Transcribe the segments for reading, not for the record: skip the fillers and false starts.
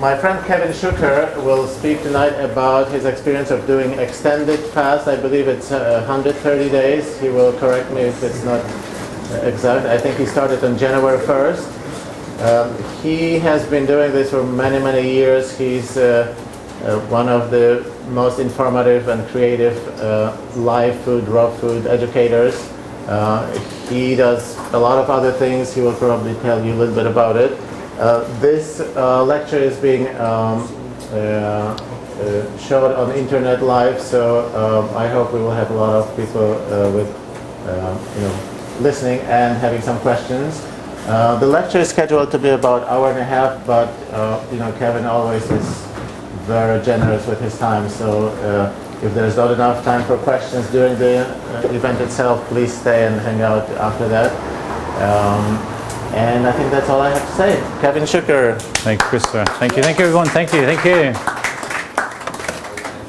My friend Kevin Shuker will speak tonight about his experience of doing extended fast. I believe it's 130 days. He will correct me if it's not exact. I think he started on January 1st. He has been doing this for many, many years. He's one of the most informative and creative live food, raw food educators. He does a lot of other things. He will probably tell you a little bit about it. This lecture is being showed on internet live, so I hope we will have a lot of people listening and having some questions. The lecture is scheduled to be about an hour and a half, but Kevin always is very generous with his time. So if there's not enough time for questions during the event itself, please stay and hang out after that. And I think that's all I have to say. Kevin Shuker. Thank you, Christopher. Thank you, everyone. Thank you.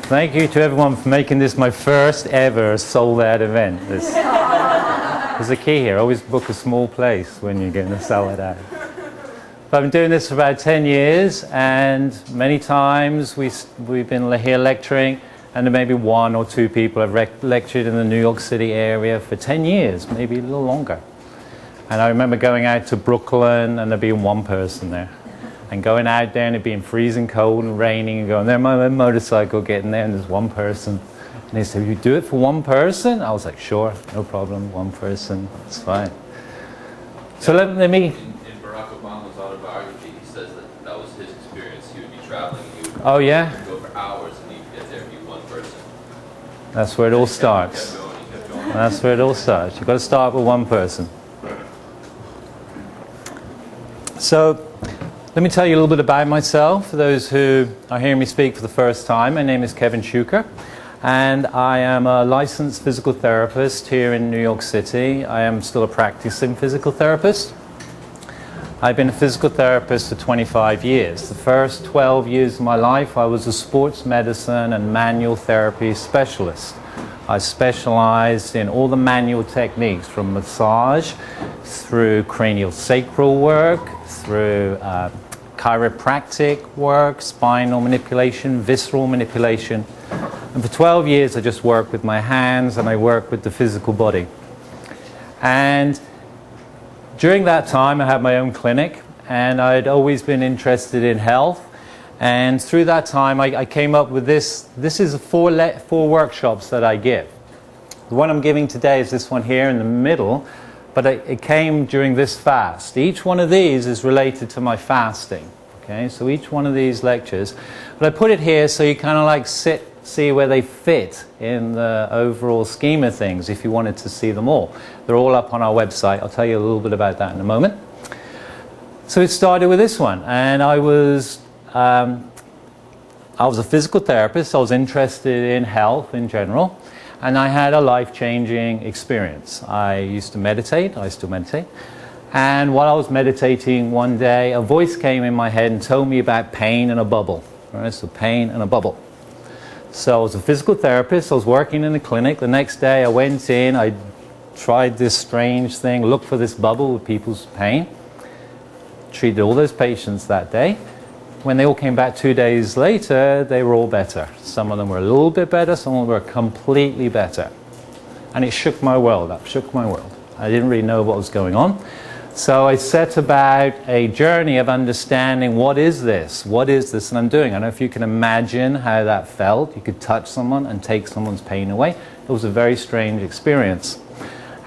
Thank you to everyone for making this my first ever sold-out event. There's a key here. Always book a small place when you're going to sell it out. But I've been doing this for about 10 years, and many times we've been here lecturing, and there may be one or two people have lectured in the New York City area for 10 years, maybe a little longer. And I remember going out to Brooklyn and there being one person there. And going out there and it being freezing cold and raining and going there, my motorcycle getting there and there's one person. And they said, you do it for one person? I was like, sure, no problem, one person, it's fine. So let me... In Barack Obama's autobiography, he says that was his experience. He would be traveling, he would go for hours and he'd get there and be one person. That's where it all starts. He kept going. That's where it all starts. You've got to start with one person. So, let me tell you a little bit about myself. For those who are hearing me speak for the first time, my name is Kevin Shuker, and I am a licensed physical therapist here in New York City. I am still a practicing physical therapist. I've been a physical therapist for 25 years. The first 12 years of my life, I was a sports medicine and manual therapy specialist. I specialized in all the manual techniques, from massage, through cranial sacral work, through chiropractic work, spinal manipulation, visceral manipulation. And for 12 years I just worked with my hands and I worked with the physical body. And during that time I had my own clinic and I'd always been interested in health. And through that time I came up with this. This is four workshops that I give. The one I'm giving today is this one here in the middle. But it came during this fast. Each one of these is related to my fasting. Okay, so each one of these lectures. But I put it here so you kind of like see where they fit in the overall scheme of things if you wanted to see them all. They're all up on our website. I'll tell you a little bit about that in a moment. So it started with this one. And I was a physical therapist. I was interested in health in general. And I had a life-changing experience. I used to meditate, I still meditate. And while I was meditating one day, a voice came in my head and told me about pain in a bubble. Right? So pain in a bubble. So I was a physical therapist, I was working in the clinic. The next day I went in, I tried this strange thing, looked for this bubble with people's pain. Treated all those patients that day. When they all came back 2 days later, they were all better. Some of them were a little bit better, some of them were completely better. And it shook my world up, shook my world. I didn't really know what was going on. So I set about a journey of understanding what is this that I'm doing. I don't know if you can imagine how that felt. You could touch someone and take someone's pain away. It was a very strange experience.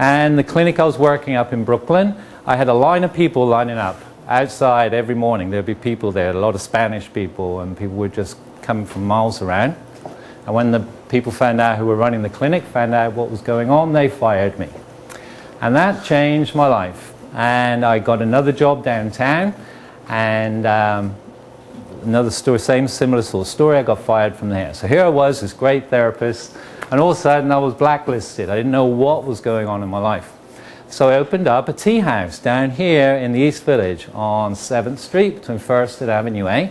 And the clinic I was working up in Brooklyn, I had a line of people lining up. Outside every morning there'd be people there, a lot of Spanish people, and people would just come from miles around. And when the people found out who were running the clinic, found out what was going on, they fired me. And that changed my life. And I got another job downtown, and another story, similar sort of story, I got fired from there. So here I was, this great therapist, and all of a sudden I was blacklisted. I didn't know what was going on in my life. So I opened up a tea house down here in the East Village on 7th Street between 1st and Avenue A.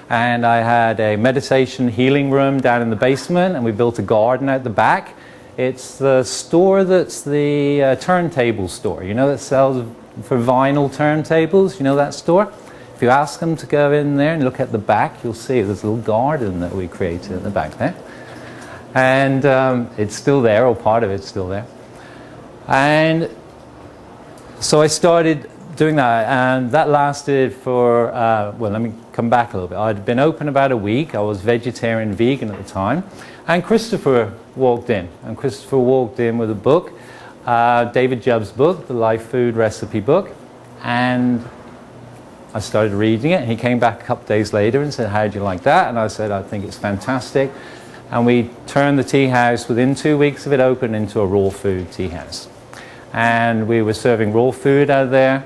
And I had a meditation healing room down in the basement, and we built a garden out the back. It's the store that's the turntable store, you know, that sells for vinyl turntables, you know that store? If you ask them to go in there and look at the back, you'll see there's a little garden that we created at the back there. And it's still there, or part of it's still there. And so I started doing that, and that lasted for, well, let me come back a little bit. I'd been open about a week. I was vegetarian, vegan at the time. And Christopher walked in. And Christopher walked in with a book, David Jubb's book, the Life Food Recipe book. And I started reading it, and he came back a couple of days later and said, "How do you like that?" And I said, "I think it's fantastic." And we turned the tea house within 2 weeks of it open into a raw food tea house. And we were serving raw food out there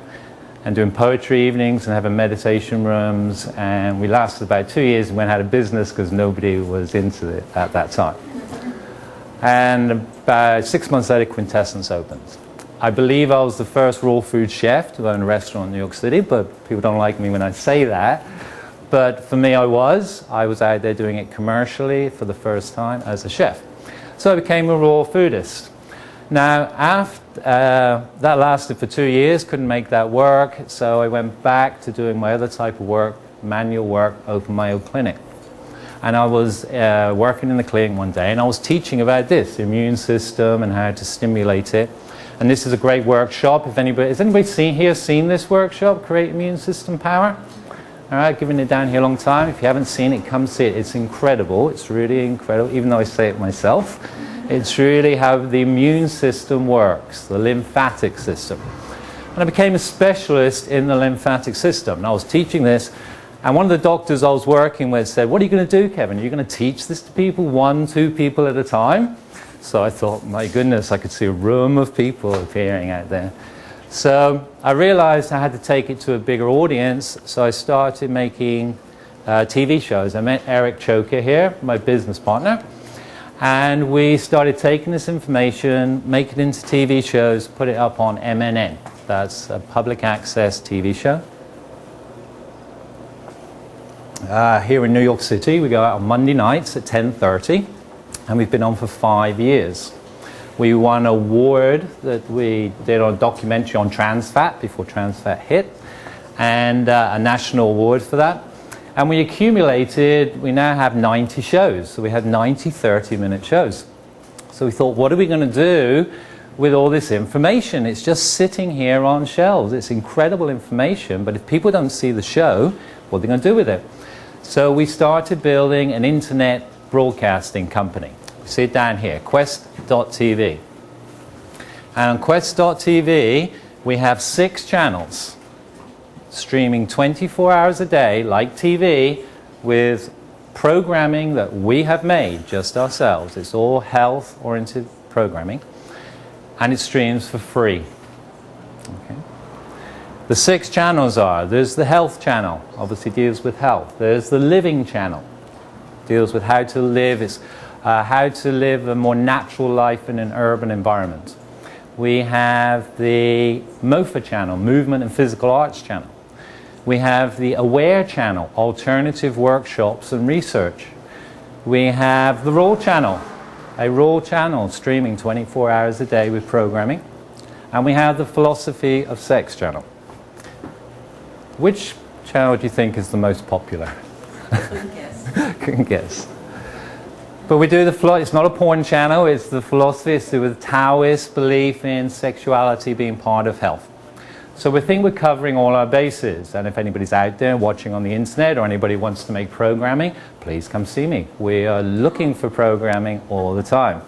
and doing poetry evenings and having meditation rooms. And we lasted about 2 years and went out of business because nobody was into it at that time. And about 6 months later, Quintessence opened. I believe I was the first raw food chef to own a restaurant in New York City, but people don't like me when I say that. But for me, I was out there doing it commercially for the first time as a chef. So I became a raw foodist. Now, after that lasted for 2 years, couldn't make that work, so I went back to doing my other type of work, manual work, opened my own clinic. And I was working in the clinic one day, and I was teaching about this, the immune system and how to stimulate it. And this is a great workshop. If anybody, has anybody seen this workshop, Create Immune System Power? All right, giving it down here a long time. If you haven't seen it, come see it. It's incredible. It's really incredible, even though I say it myself. It's really how the immune system works, the lymphatic system. And I became a specialist in the lymphatic system. And I was teaching this, and one of the doctors I was working with said, "What are you going to do, Kevin? Are you going to teach this to people, 1, 2 people at a time?" So I thought, my goodness, I could see a room of people appearing out there. So I realized I had to take it to a bigger audience, so I started making TV shows. I met Eric Shuker here, my business partner, and we started taking this information, make it into TV shows, put it up on MNN. That's a public access TV show. Here in New York City, we go out on Monday nights at 10:30. And we've been on for 5 years. We won an award that we did on a documentary on trans fat before trans fat hit, and a national award for that. And we now have 90 shows. So we have 90 30-minute shows. So we thought, what are we going to do with all this information? It's just sitting here on shelves. It's incredible information, but if people don't see the show, what are they going to do with it? So we started building an internet broadcasting company. You see it down here, QUEST.TV. And on QUEST.TV, we have 6 channels streaming 24 hours a day, like TV, with programming that we have made just ourselves. It's all health-oriented programming, and it streams for free. Okay. The 6 channels are, there's the health channel, obviously deals with health. There's the living channel, deals with how to live, how to live a more natural life in an urban environment. We have the MOFA channel, Movement and Physical Arts channel. We have the Aware channel, Alternative Workshops and Research. We have the Raw channel, a Raw channel streaming 24 hours a day with programming. And we have the Philosophy of Sex channel. Which channel do you think is the most popular? Couldn't guess. Couldn't guess. But we do it's not a porn channel, it's the philosophy, it's to do with Taoist belief in sexuality being part of health. So we think we're covering all our bases, and if anybody's out there watching on the internet or anybody wants to make programming, please come see me. We are looking for programming all the time.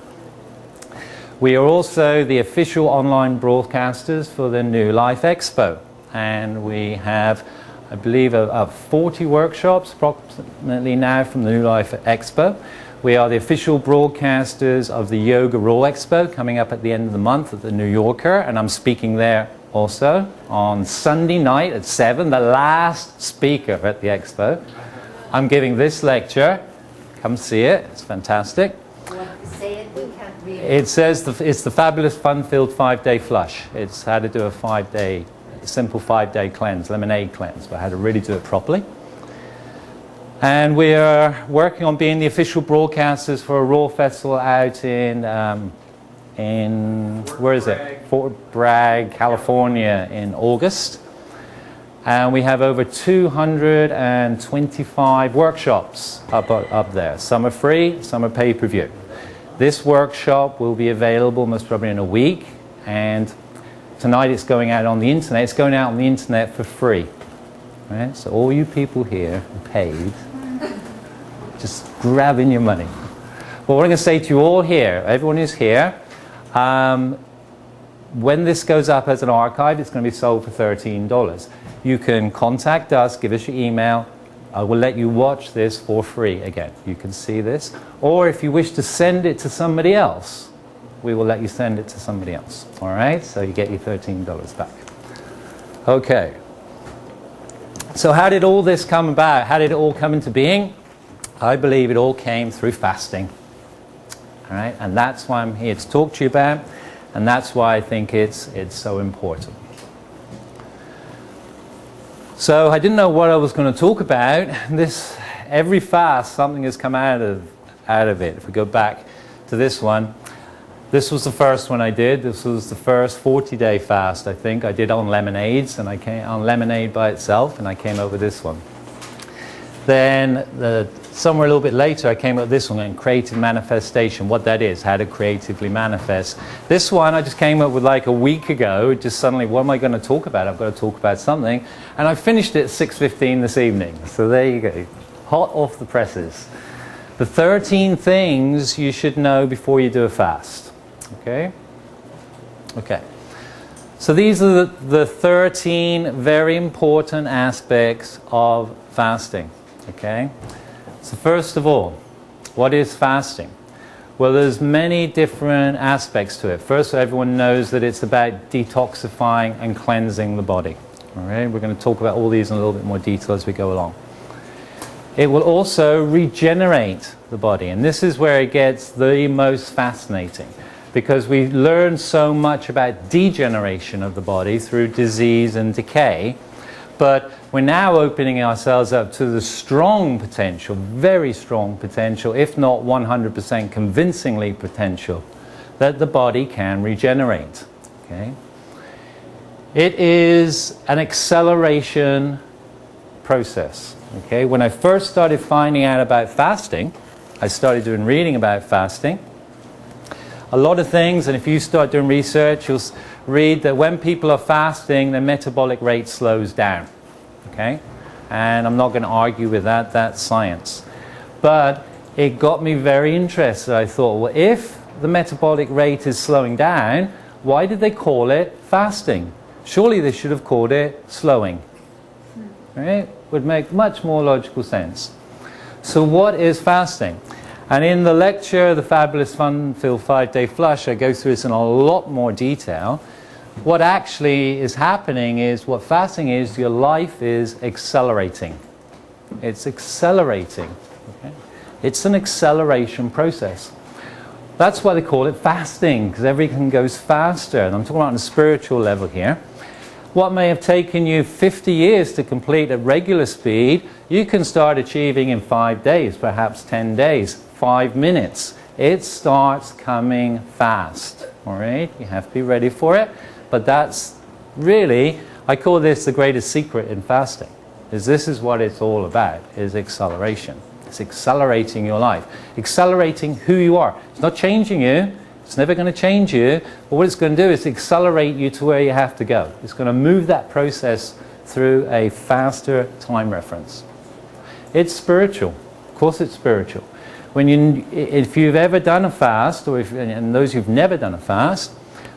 We are also the official online broadcasters for the New Life Expo, and we have, I believe, 40 workshops approximately now from the New Life Expo. We are the official broadcasters of the Yoga Raw Expo coming up at the end of the month at the New Yorker, and I'm speaking there also on Sunday night at 7, the last speaker at the Expo. I'm giving this lecture. Come see it. It's fantastic. Say it, we can't read it. It says it's the fabulous fun-filled 5-day flush. It's how to do a simple 5-day cleanse, lemonade cleanse, but how to really do it properly. And we are working on being the official broadcasters for a Raw Festival out in where is it? Fort Bragg, California in August. And we have over 225 workshops up there. Some are free, some are pay-per-view. This workshop will be available most probably in a week, and tonight it's going out on the internet. It's going out on the internet for free. Right? So all you people here who paid, just grab in your money. But what I'm going to say to you all here, everyone who's here, when this goes up as an archive, it's going to be sold for $13. You can contact us, give us your email. I will let you watch this for free again. You can see this. Or if you wish to send it to somebody else, we will let you send it to somebody else. All right? So you get your $13 back. Okay. So how did all this come about? How did it all come into being? I believe it all came through fasting. All right? And that's why I'm here to talk to you about. And that's why I think it's so important. So I didn't know what I was going to talk about. Every fast, something has come out of it. If we go back to this one, this was the first one I did. This was the first 40-day fast, I think. I did on lemonades, and I came on lemonade by itself, and I came up with this one. Then somewhere a little bit later, I came up with this one, and creative manifestation, what that is, how to creatively manifest. This one I just came up with like a week ago. Just suddenly, what am I going to talk about? I've got to talk about something. And I finished it at 6:15 this evening. So there you go, hot off the presses. The 13 things you should know before you do a fast. Okay? Okay. So these are the 13 very important aspects of fasting. Okay? So first of all, what is fasting? Well, there's many different aspects to it. First, everyone knows that it's about detoxifying and cleansing the body. All right? We're going to talk about all these in a little bit more detail as we go along. It will also regenerate the body, and this is where it gets the most fascinating, because we learn so much about degeneration of the body through disease and decay, but we're now opening ourselves up to the strong potential, very strong potential, if not 100% convincingly potential, that the body can regenerate. Okay? It is an acceleration process. Okay? When I first started finding out about fasting, I started doing reading about fasting. A lot of things, and if you start doing research, you'll read that when people are fasting, their metabolic rate slows down. Okay? And I'm not going to argue with that, that's science. But it got me very interested. I thought, well, if the metabolic rate is slowing down, why did they call it fasting? Surely they should have called it slowing. Right? Would make much more logical sense. So what is fasting? And in the lecture, The Fabulous Fun-Filled 5-Day Flush, I go through this in a lot more detail. What actually is happening is, what fasting is, your life is accelerating. It's accelerating. Okay? It's an acceleration process. That's why they call it fasting, because everything goes faster. And I'm talking about on a spiritual level here. What may have taken you 50 years to complete at regular speed, you can start achieving in 5 days, perhaps 10 days, 5 minutes. It starts coming fast. All right? You have to be ready for it. But that's really, I call this the greatest secret in fasting. This is what it's all about, is acceleration. It's accelerating your life. Accelerating who you are. It's not changing you. It's never going to change you, but what it's going to do is accelerate you to where you have to go. It's going to move that process through a faster time reference. It's spiritual. Of course it's spiritual. If you've ever done a fast, or and those who've never done a fast,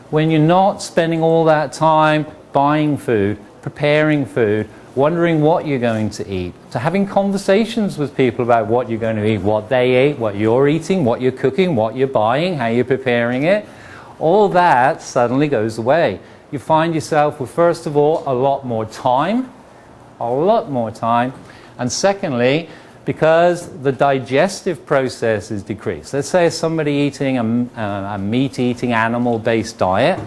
when you're not spending all that time buying food, preparing food, wondering what you're going to eat, to having conversations with people about what you're going to eat, what they eat, what you're eating, what you're cooking, what you're buying, how you're preparing it, all that suddenly goes away. You find yourself with, first of all, a lot more time, and secondly, because the digestive process is decreased. Let's say somebody eating a meat-eating, animal-based diet,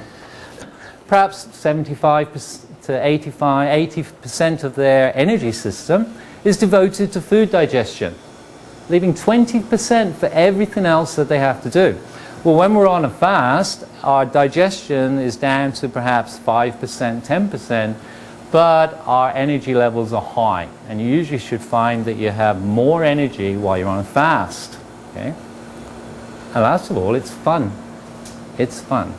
perhaps 75% to 80% of their energy system is devoted to food digestion, leaving 20% for everything else that they have to do. Well, when we're on a fast, our digestion is down to perhaps 5%, 10%, but our energy levels are high. And you usually should find that you have more energy while you're on a fast. Okay? And last of all, it's fun. It's fun.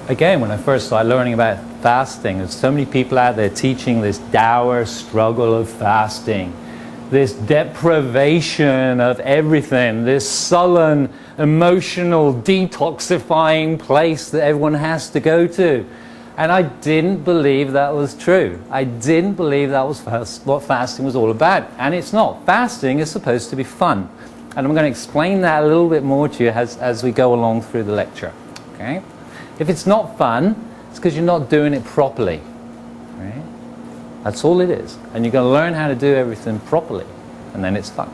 Again, when I first started learning about fasting, there's so many people out there teaching this dour struggle of fasting, this deprivation of everything, this sullen, emotional, detoxifying place that everyone has to go to. And I didn't believe that was true. I didn't believe that was what fasting was all about. And it's not. Fasting is supposed to be fun. And I'm going to explain that a little bit more to you as we go along through the lecture. Okay? If it's not fun, it's because you're not doing it properly. Right? That's all it is. And you're going to learn how to do everything properly. And then it's fun.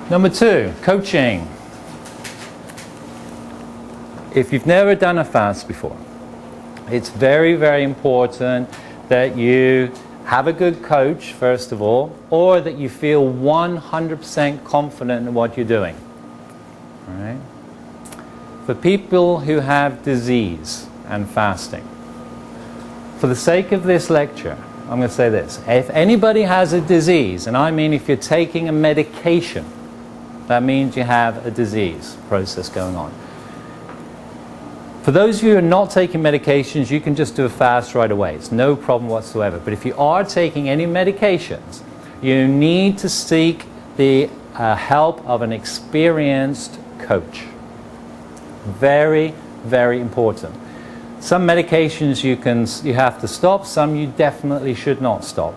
Number 2, coaching. If you've never done a fast before, it's very, very important that you have a good coach, first of all, or that you feel 100% confident in what you're doing. All right? For people who have disease and fasting, for the sake of this lecture, I'm going to say this. If anybody has a disease, and I mean if you're taking a medication, that means you have a disease process going on. For those of you who are not taking medications, you can just do a fast right away. It's no problem whatsoever. But if you are taking any medications, you need to seek the help of an experienced coach. Very, very important. Some medications you have to stop, some you definitely should not stop.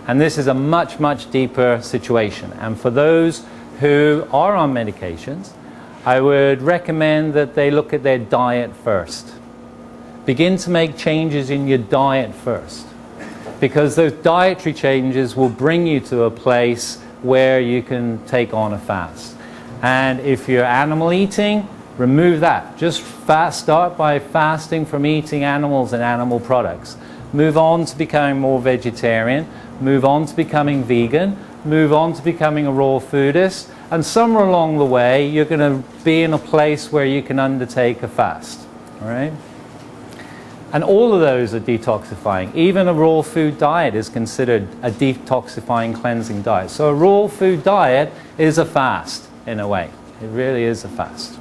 And this is a much, much deeper situation. And for those who are on medications, I would recommend that they look at their diet first. Begin to make changes in your diet first, because those dietary changes will bring you to a place where you can take on a fast. And if you're animal eating, remove that. Just start by fasting from eating animals and animal products. Move on to becoming more vegetarian. Move on to becoming vegan. Move on to becoming a raw foodist. And somewhere along the way, you're going to be in a place where you can undertake a fast. All right? And all of those are detoxifying. Even a raw food diet is considered a detoxifying, cleansing diet. So a raw food diet is a fast, in a way. It really is a fast.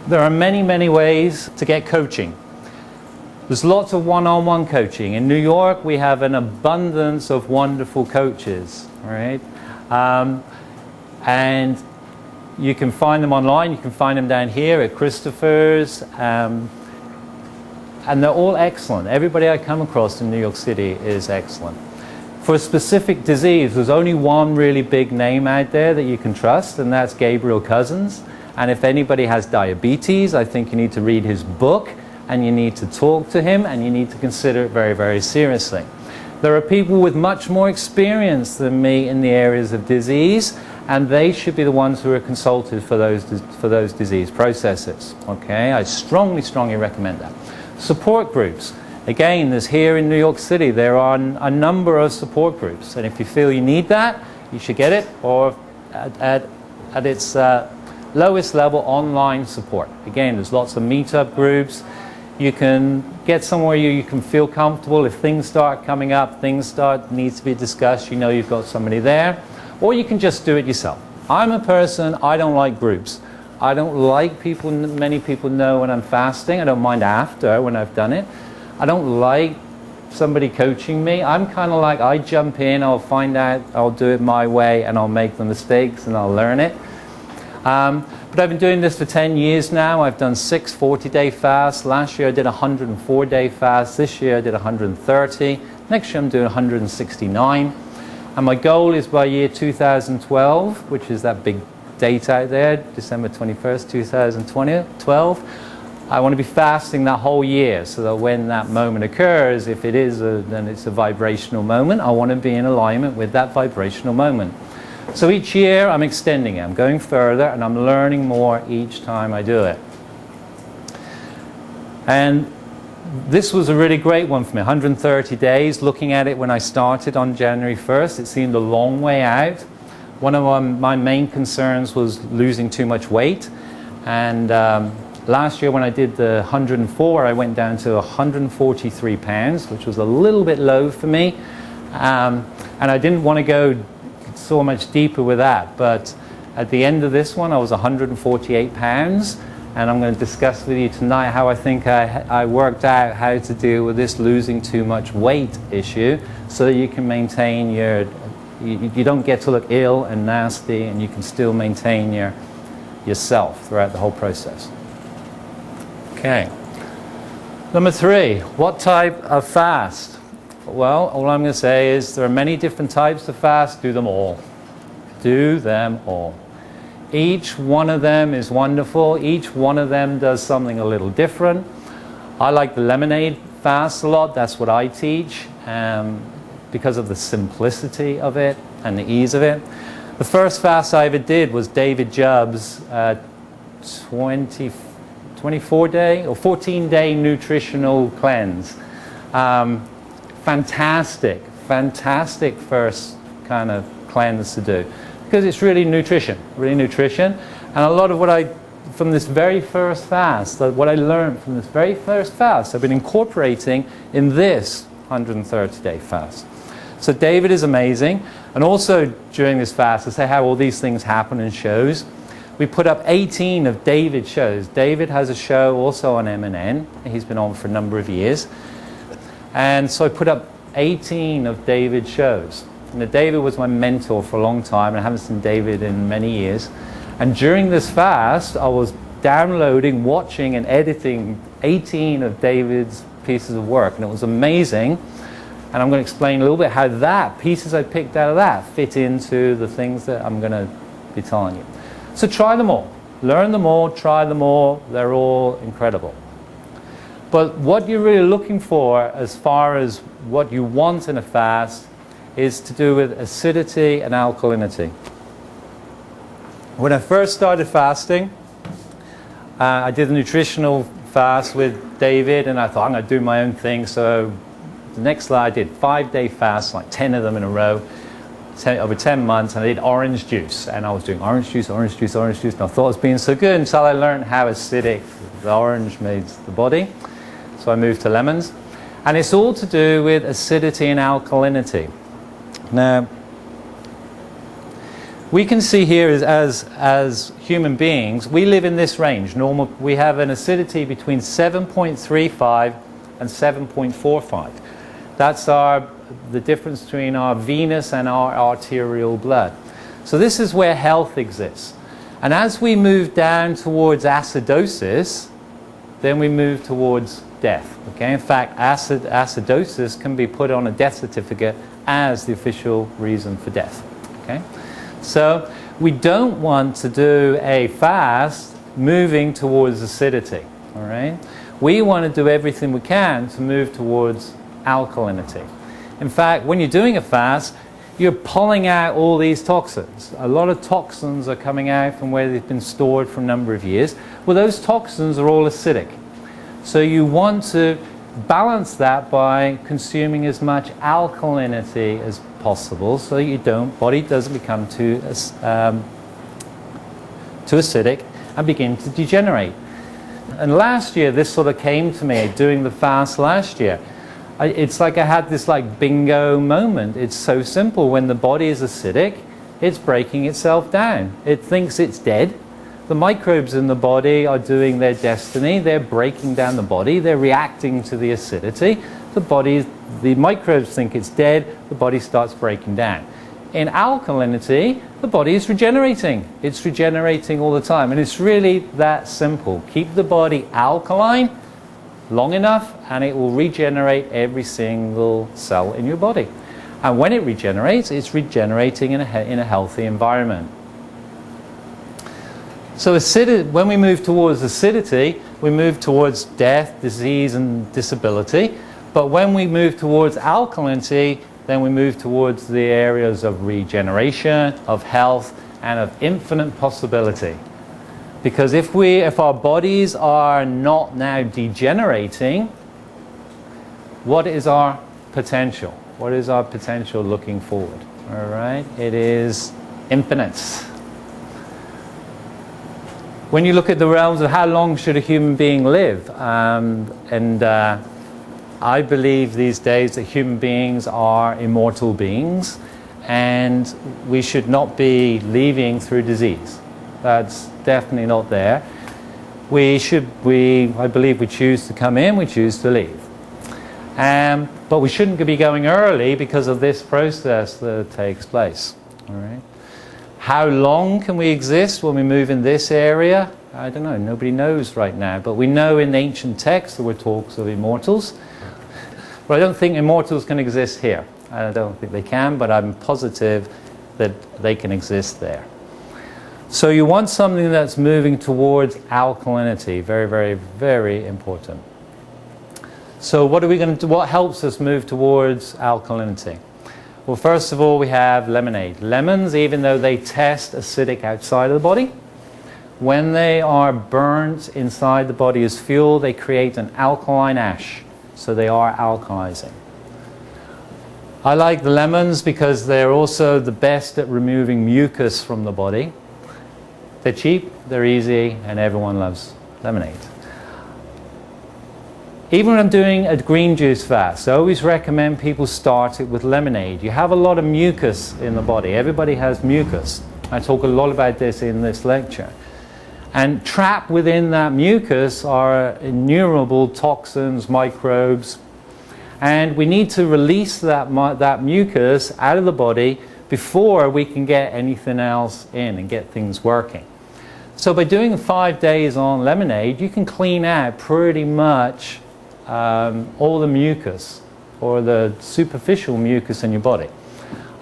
There are many, many ways to get coaching. There's lots of one-on-one coaching. In New York, we have an abundance of wonderful coaches, right? And you can find them online. You can find them down here at Christopher's. And they're all excellent. Everybody I come across in New York City is excellent. For a specific disease, there's only one really big name out there that you can trust, and that's Gabriel Cousens. And if anybody has diabetes, I think you need to read his book, and you need to talk to him, and you need to consider it very, very seriously. There are people with much more experience than me in the areas of disease, and they should be the ones who are consulted for those disease processes. Okay, I strongly, strongly recommend that. Support groups. Again, there's here in New York City, there are a number of support groups, and if you feel you need that, you should get it, or at its lowest level, online support. Again, there's lots of meetup groups. You can get somewhere you can feel comfortable. If things start coming up, needs to be discussed, you know you've got somebody there. Or you can just do it yourself. I'm a person, I don't like groups. I don't like people, many people know when I'm fasting. I don't mind after, when I've done it. I don't like somebody coaching me. I'm kind of like, I jump in, I'll find out, I'll do it my way, and I'll make the mistakes and I'll learn it. But I've been doing this for 10 years now. I've done 6 40-day fasts. Last year I did a 104-day fast. This year I did 130. Next year I'm doing 169. And my goal is by year 2012, which is that big date out there, December 21st, 2012, I want to be fasting that whole year, so that when that moment occurs, if it is, then it's a vibrational moment, I want to be in alignment with that vibrational moment. So each year I'm extending it, I'm going further, and I'm learning more each time I do it. And this was a really great one for me, 130 days. Looking at it when I started on January 1st, it seemed a long way out. One of my main concerns was losing too much weight. And last year when I did the 104, I went down to 143 pounds, which was a little bit low for me. And I didn't want to go so much deeper with that. But at the end of this one, I was 148 pounds. And I'm going to discuss with you tonight how I think I worked out how to deal with this losing too much weight issue so that you can maintain you don't get to look ill and nasty, and you can still maintain yourself throughout the whole process. Okay. Number 3, what type of fast? Well, all I'm going to say is there are many different types of fast. Do them all. Do them all. Each one of them is wonderful. Each one of them does something a little different. I like the lemonade fast a lot. That's what I teach because of the simplicity of it and the ease of it. The first fast I ever did was David Jubb's 24-day or 14-day nutritional cleanse. Fantastic first kind of cleanse to do. Because it's really nutrition. And a lot of what from this very first fast, what I learned from this very first fast, I've been incorporating in this 130-day fast. So David is amazing. And also during this fast, to say how all these things happen in shows, we put up 18 of David's shows. David has a show also on M&N. He's been on for a number of years. And so I put up 18 of David's shows. Now, David was my mentor for a long time, and I haven't seen David in many years. And during this fast, I was downloading, watching, and editing 18 of David's pieces of work, and it was amazing. And I'm going to explain a little bit how pieces I picked out of that fit into the things that I'm going to be telling you. So try them all. Learn them all, try them all. They're all incredible. But what you're really looking for as far as what you want in a fast is to do with acidity and alkalinity. When I first started fasting, I did a nutritional fast with David, and I thought I'm going to do my own thing. So the next slide, I did 5-day fasts, like 10 of them in a row, over 10 months, and I did orange juice. And I was doing orange juice, and I thought it was being so good until I learned how acidic the orange made the body. So I moved to lemons. And it's all to do with acidity and alkalinity. Now, we can see here as human beings, we live in this range. We have an acidity between 7.35 and 7.45. That's the difference between our venous and our arterial blood. So this is where health exists. And as we move down towards acidosis, then we move towards death. Okay? In fact, acidosis can be put on a death certificate as the official reason for death. Okay? So we don't want to do a fast moving towards acidity. All right? We want to do everything we can to move towards alkalinity. In fact, when you're doing a fast, you're pulling out all these toxins. A lot of toxins are coming out from where they've been stored for a number of years. Well, those toxins are all acidic. So you want to balance that by consuming as much alkalinity as possible so body doesn't become too acidic and begin to degenerate. And last year, this sort of came to me doing the fast last year. It's like I had this bingo moment. It's so simple. When the body is acidic, it's breaking itself down. It thinks it's dead. The microbes in the body are doing their destiny. They're breaking down the body. They're reacting to the acidity. The microbes think it's dead. The body starts breaking down. In alkalinity, the body is regenerating. It's regenerating all the time. And it's really that simple. Keep the body alkaline long enough, and it will regenerate every single cell in your body. And when it regenerates, it's regenerating in a healthy environment. So when we move towards acidity, we move towards death, disease, and disability. But when we move towards alkalinity, then we move towards the areas of regeneration, of health, and of infinite possibility. Because if our bodies are not now degenerating, what is our potential? What is our potential looking forward? All right, it is infinite. when you look at the realms of how long should a human being live, I believe these days that human beings are immortal beings, and we should not be leaving through disease. That's definitely not there. I believe we choose to come in, we choose to leave. But we shouldn't be going early because of this process that takes place. All right. How long can we exist when we move in this area? I don't know. Nobody knows right now. But we know in ancient texts there were talks of immortals. But I don't think immortals can exist here. I don't think they can, but I'm positive that they can exist there. So you want something that's moving towards alkalinity. Very, very, very important. So what are we going to do? What helps us move towards alkalinity? Well, first of all, we have lemonade. Lemons, even though they test acidic outside of the body, when they are burnt inside the body as fuel, they create an alkaline ash. So they are alkalizing. I like the lemons because they're also the best at removing mucus from the body. They're cheap, they're easy, and everyone loves lemonade. Even when I'm doing a green juice fast, I always recommend people start it with lemonade. You have a lot of mucus in the body. Everybody has mucus. I talk a lot about this in this lecture. And trapped within that mucus are innumerable toxins, microbes. And we need to release that mucus out of the body before we can get anything else in and get things working. So by doing 5 days on lemonade, you can clean out pretty much all the mucus or the superficial mucus in your body.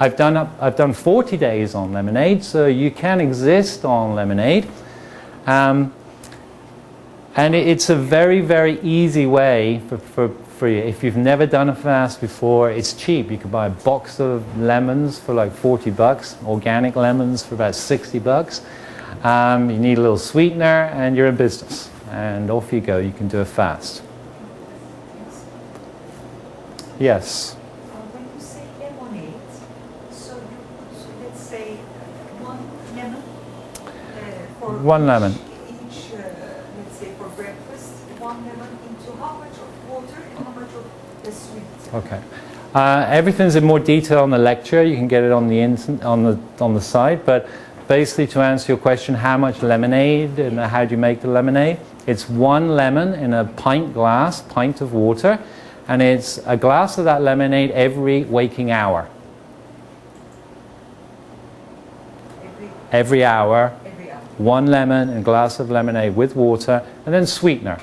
I've done 40 days on lemonade, so you can exist on lemonade. And it's a very, very easy way for you. If you've never done a fast before, it's cheap. You can buy a box of lemons for like 40 bucks, organic lemons for about 60 bucks. You need a little sweetener and you're in business. And off you go, you can do a fast. Yes? When you say lemonade, so let's say one lemon for One lemon. each let's say for breakfast, one lemon into how much of water and how much of the sweet? Okay. Everything's in more detail on the lecture. You can get it on the site. But basically, to answer your question, how much lemonade and how do you make the lemonade? It's one lemon in a pint of water, and it's a glass of that lemonade every waking hour. Every hour. One lemon and a glass of lemonade with water, and then sweetener.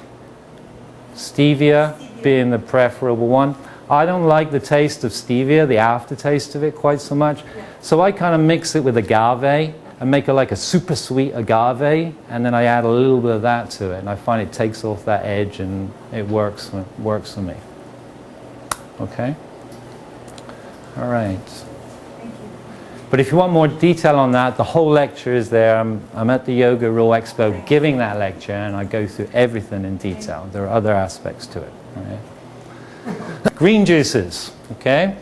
Stevia being the preferable one. I don't like the taste of stevia, the aftertaste of it quite so much. So I kind of mix it with agave and make it like a super sweet agave, and then I add a little bit of that to it, and I find it takes off that edge and it works for me. Okay? All right. But if you want more detail on that, the whole lecture is there. I'm at the Yoga Raw Expo giving that lecture, and I go through everything in detail. There are other aspects to it. Right? Green juices, okay?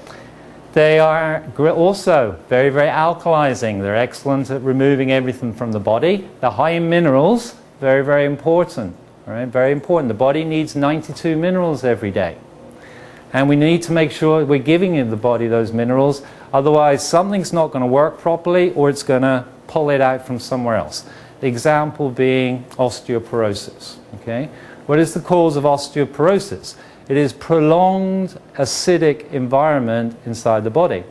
They are also very, very alkalizing. They're excellent at removing everything from the body. They're high in minerals, very, very important. All right? Very important. The body needs 92 minerals every day. And we need to make sure we're giving the body those minerals. Otherwise, something's not going to work properly, or it's going to pull it out from somewhere else. The example being osteoporosis. Okay? What is the cause of osteoporosis? It is prolonged acidic environment inside the body.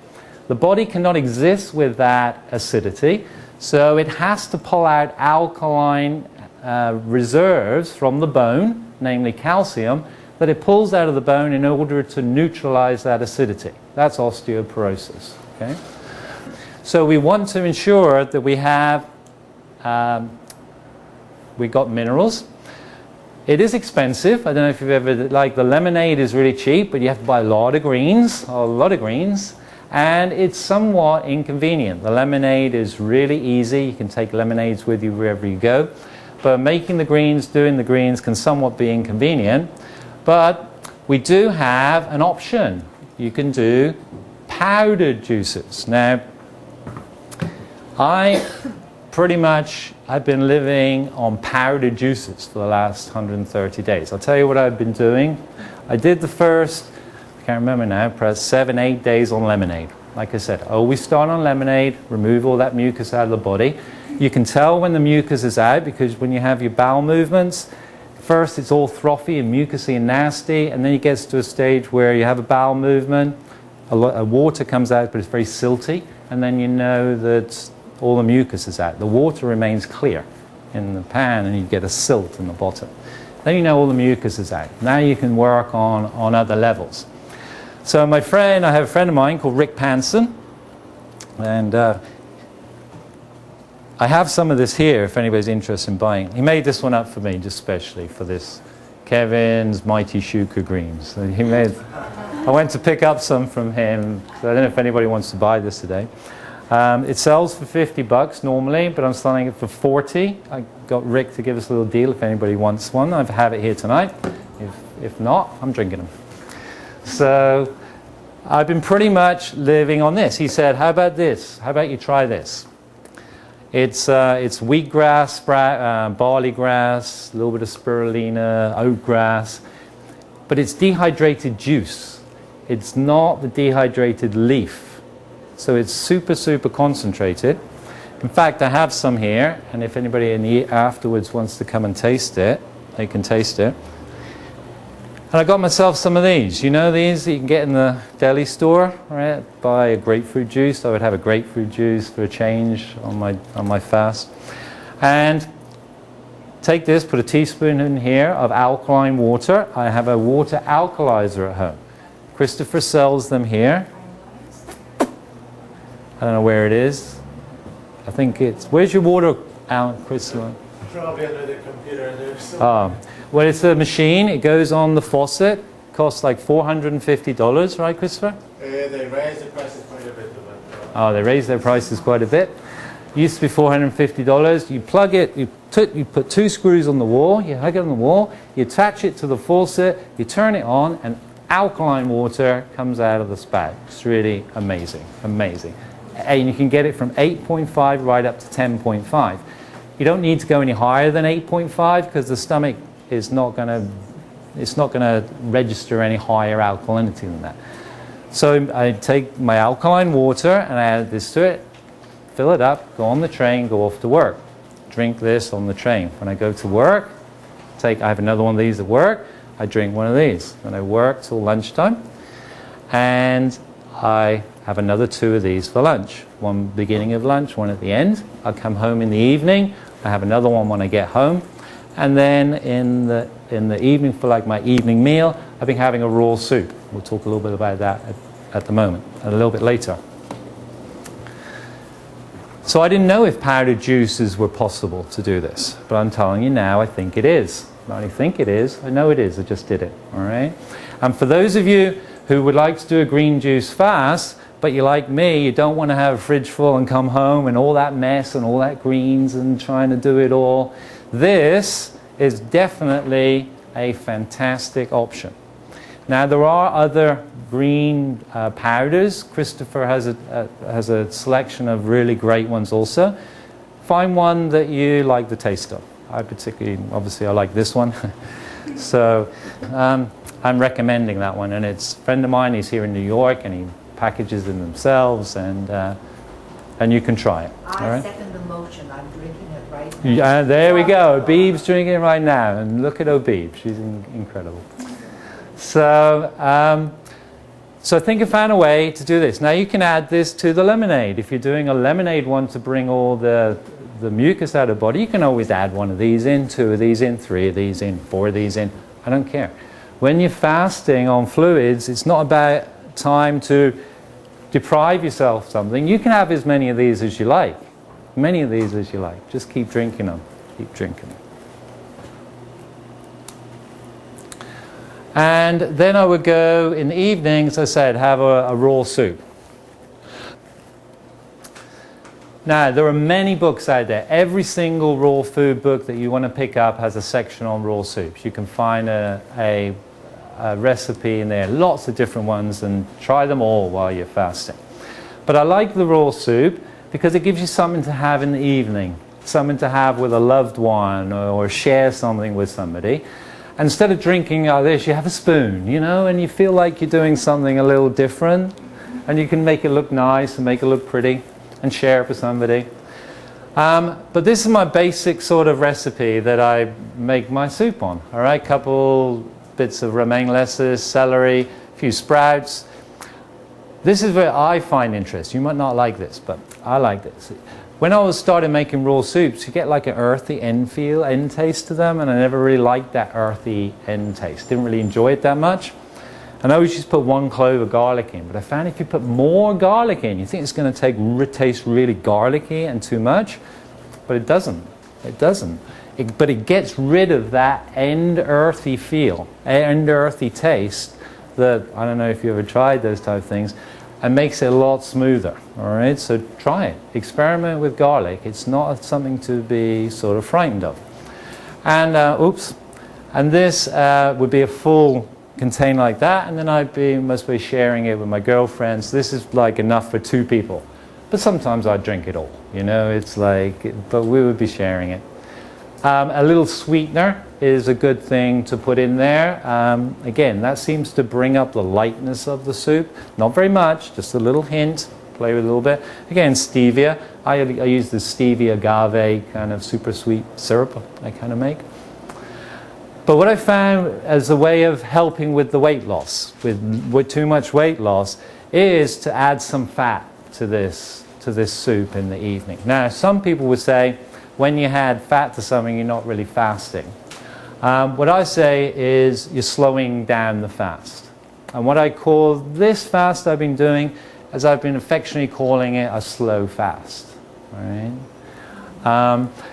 The body cannot exist with that acidity, so it has to pull out alkaline reserves from the bone, namely calcium, that it pulls out of the bone in order to neutralize that acidity. That's osteoporosis. Okay? So we want to ensure that we have got minerals. It is expensive. I don't know if you've ever, like the lemonade is really cheap, but you have to buy a lot of greens, and it's somewhat inconvenient. The lemonade is really easy. You can take lemonades with you wherever you go. But making the greens, doing the greens can somewhat be inconvenient. But we do have an option. You can do powdered juices. Now, I pretty much I've been living on powdered juices for the last 130 days. I'll tell you what I've been doing. I did the first, I can't remember now, perhaps 7, 8 days on lemonade. Like I said, always start on lemonade, remove all that mucus out of the body. You can tell when the mucus is out because when you have your bowel movements, first it's all frothy and mucusy and nasty, and then it gets to a stage where you have a bowel movement, a water comes out but it's very silty, and then you know that all the mucus is out. The water remains clear in the pan and you get a silt in the bottom. Then you know all the mucus is out. Now you can work on other levels. So I have a friend of mine called Rick Panson, and I have some of this here if anybody's interested in buying. He made this one up for me just specially for this Kevin's Mighty Shuker Greens. So I went to pick up some from him. So I don't know if anybody wants to buy this today. It sells for $50 normally, but I'm selling it for $40. I got Rick to give us a little deal if anybody wants one. I have it here tonight. If not, I'm drinking them. So I've been pretty much living on this. He said, how about this? How about you try this? It's wheatgrass, barley grass, a little bit of spirulina, oat grass, but it's dehydrated juice. It's not the dehydrated leaf. So it's super, super concentrated. In fact, I have some here, and if anybody afterwards wants to come and taste it, they can taste it. And I got myself some of these. You know these that you can get in the deli store, right? Buy a grapefruit juice. I would have a grapefruit juice for a change on my fast. And take this, put a teaspoon in here of alkaline water. I have a water alkalizer at home. Christopher sells them here. I don't know where it is. I think it's... Where's your water out, Christopher? Probably under the computer there. Well, it's a machine. It goes on the faucet. Costs like $450, right, Christopher? They raised the prices quite a bit. Oh, they raised their prices quite a bit. Used to be $450. You plug it, you put 2 screws on the wall, you hug it on the wall, you attach it to the faucet, you turn it on, and alkaline water comes out of the spout. It's really amazing, amazing. And you can get it from 8.5 right up to 10.5. You don't need to go any higher than 8.5 because the stomach is not going to register any higher alkalinity than that. So I take my alkaline water and I add this to it, fill it up, go on the train, go off to work. Drink this on the train. When I go to work, I have another one of these at work, I drink one of these. Then I work till lunchtime and I have another 2 of these for lunch. One beginning of lunch, one at the end. I'll come home in the evening. I have another one when I get home. And then in the evening for like my evening meal, I've been having a raw soup. We'll talk a little bit about that at the moment, a little bit later. So I didn't know if powdered juices were possible to do this, but I'm telling you now, I think it is. Not only think it is, I know it is. I just did it, all right? And for those of you who would like to do a green juice fast, but you're like me, you don't want to have a fridge full and come home and all that mess and all that greens and trying to do it all. This is definitely a fantastic option. Now there are other green powders. Christopher has a selection of really great ones also. Find one that you like the taste of. Obviously I like this one. So I'm recommending that one, and it's a friend of mine, he's here in New York and he packages them themselves, and you can try it. I second the motion. I'm drinking it right now. Yeah, there we go. Obib's drinking it right now, and look at Obib. She's incredible. So I think I found a way to do this. Now you can add this to the lemonade. If you're doing a lemonade one to bring all the mucus out of the body, you can always add one of these in, 2 of these in, 3 of these in, 4 of these in. I don't care. When you're fasting on fluids, it's not about time to deprive yourself of something. You can have as many of these as you like. Many of these as you like. Just keep drinking them. Keep drinking them. And then I would go in the evenings, as I said, have a raw soup. Now, there are many books out there. Every single raw food book that you want to pick up has a section on raw soups. You can find a recipe in there, lots of different ones, and try them all while you're fasting. But I like the raw soup because it gives you something to have in the evening, something to have with a loved one, or share something with somebody. And instead of drinking like this, you have a spoon, you know, and you feel like you're doing something a little different, and you can make it look nice and make it look pretty and share it with somebody. But this is my basic sort of recipe that I make my soup on. All right, couple bits of romaine lettuce, celery, a few sprouts. This is where I find interest. You might not like this, but I like this. When I started making raw soups, you get like an earthy end taste to them, and I never really liked that earthy end taste. Didn't really enjoy it that much. And I always just put 1 clove of garlic in, but I found if you put more garlic in, you think it's going to taste really garlicky and too much, but it doesn't. It doesn't. But it gets rid of that end earthy feel, end earthy taste that, I don't know if you ever tried those type of things, and makes it a lot smoother. All right, so try it. Experiment with garlic. It's not something to be sort of frightened of. And and this would be a full container like that, and then I'd be mostly sharing it with my girlfriends. This is like enough for 2 people, but sometimes I'd drink it all. You know, it's like, but we would be sharing it. A little sweetener is a good thing to put in there. Again, that seems to bring up the lightness of the soup. Not very much, just a little hint. Play with it a little bit. Again, stevia. I use the stevia agave kind of super sweet syrup I kind of make. But what I found as a way of helping with the weight loss, with too much weight loss, is to add some fat to this soup in the evening. Now, some people would say, when you add fat to something, you're not really fasting. What I say is you're slowing down the fast. And what I call this fast I've been doing, as I've been affectionately calling it, a slow fast. Right?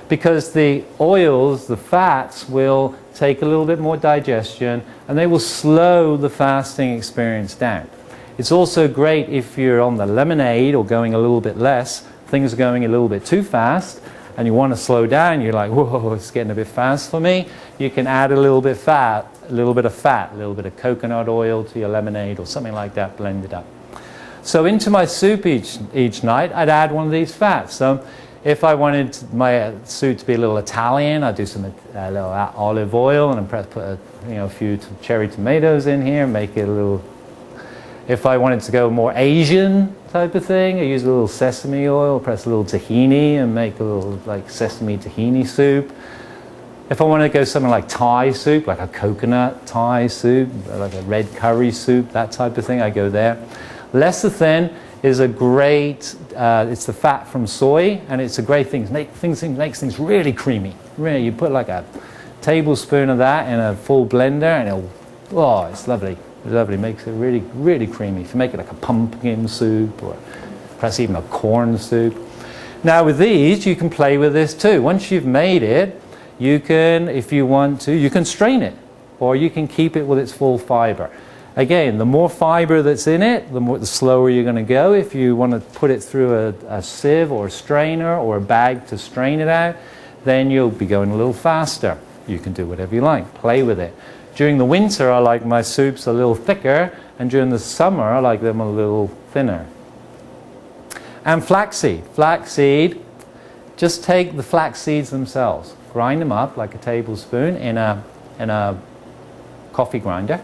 Because the oils, the fats, will take a little bit more digestion, and they will slow the fasting experience down. It's also great if you're on the lemonade or going a little bit less, things are going a little bit too fast, and you want to slow down, you're like, whoa, it's getting a bit fast for me. You can add a little bit of fat, a little bit of coconut oil to your lemonade or something like that, blend it up. So into my soup each night, I'd add one of these fats. So if I wanted my soup to be a little Italian, I'd do some little olive oil and put a few cherry tomatoes in here, make it a little. If I wanted to go more Asian type of thing, I use a little sesame oil, press a little tahini and make a little like sesame tahini soup. If I want to go something like Thai soup, like a coconut Thai soup, like a red curry soup, that type of thing, I go there. Lecithin is a great, it's the fat from soy, and it's a great thing. It makes things really creamy. Really, you put like a tablespoon of that in a full blender, and it's lovely. It's lovely. It makes it really, really creamy. If you make it like a pumpkin soup, or perhaps even a corn soup. Now with these, you can play with this too. Once you've made it, you can, if you want to, you can strain it, or you can keep it with its full fiber. Again, the more fiber that's in it, the slower you're going to go. If you want to put it through a sieve or a strainer or a bag to strain it out, then you'll be going a little faster. You can do whatever you like. Play with it. During the winter, I like my soups a little thicker, and during the summer, I like them a little thinner. And flaxseed. Flaxseed, just take the flax seeds themselves, grind them up like a tablespoon in a coffee grinder,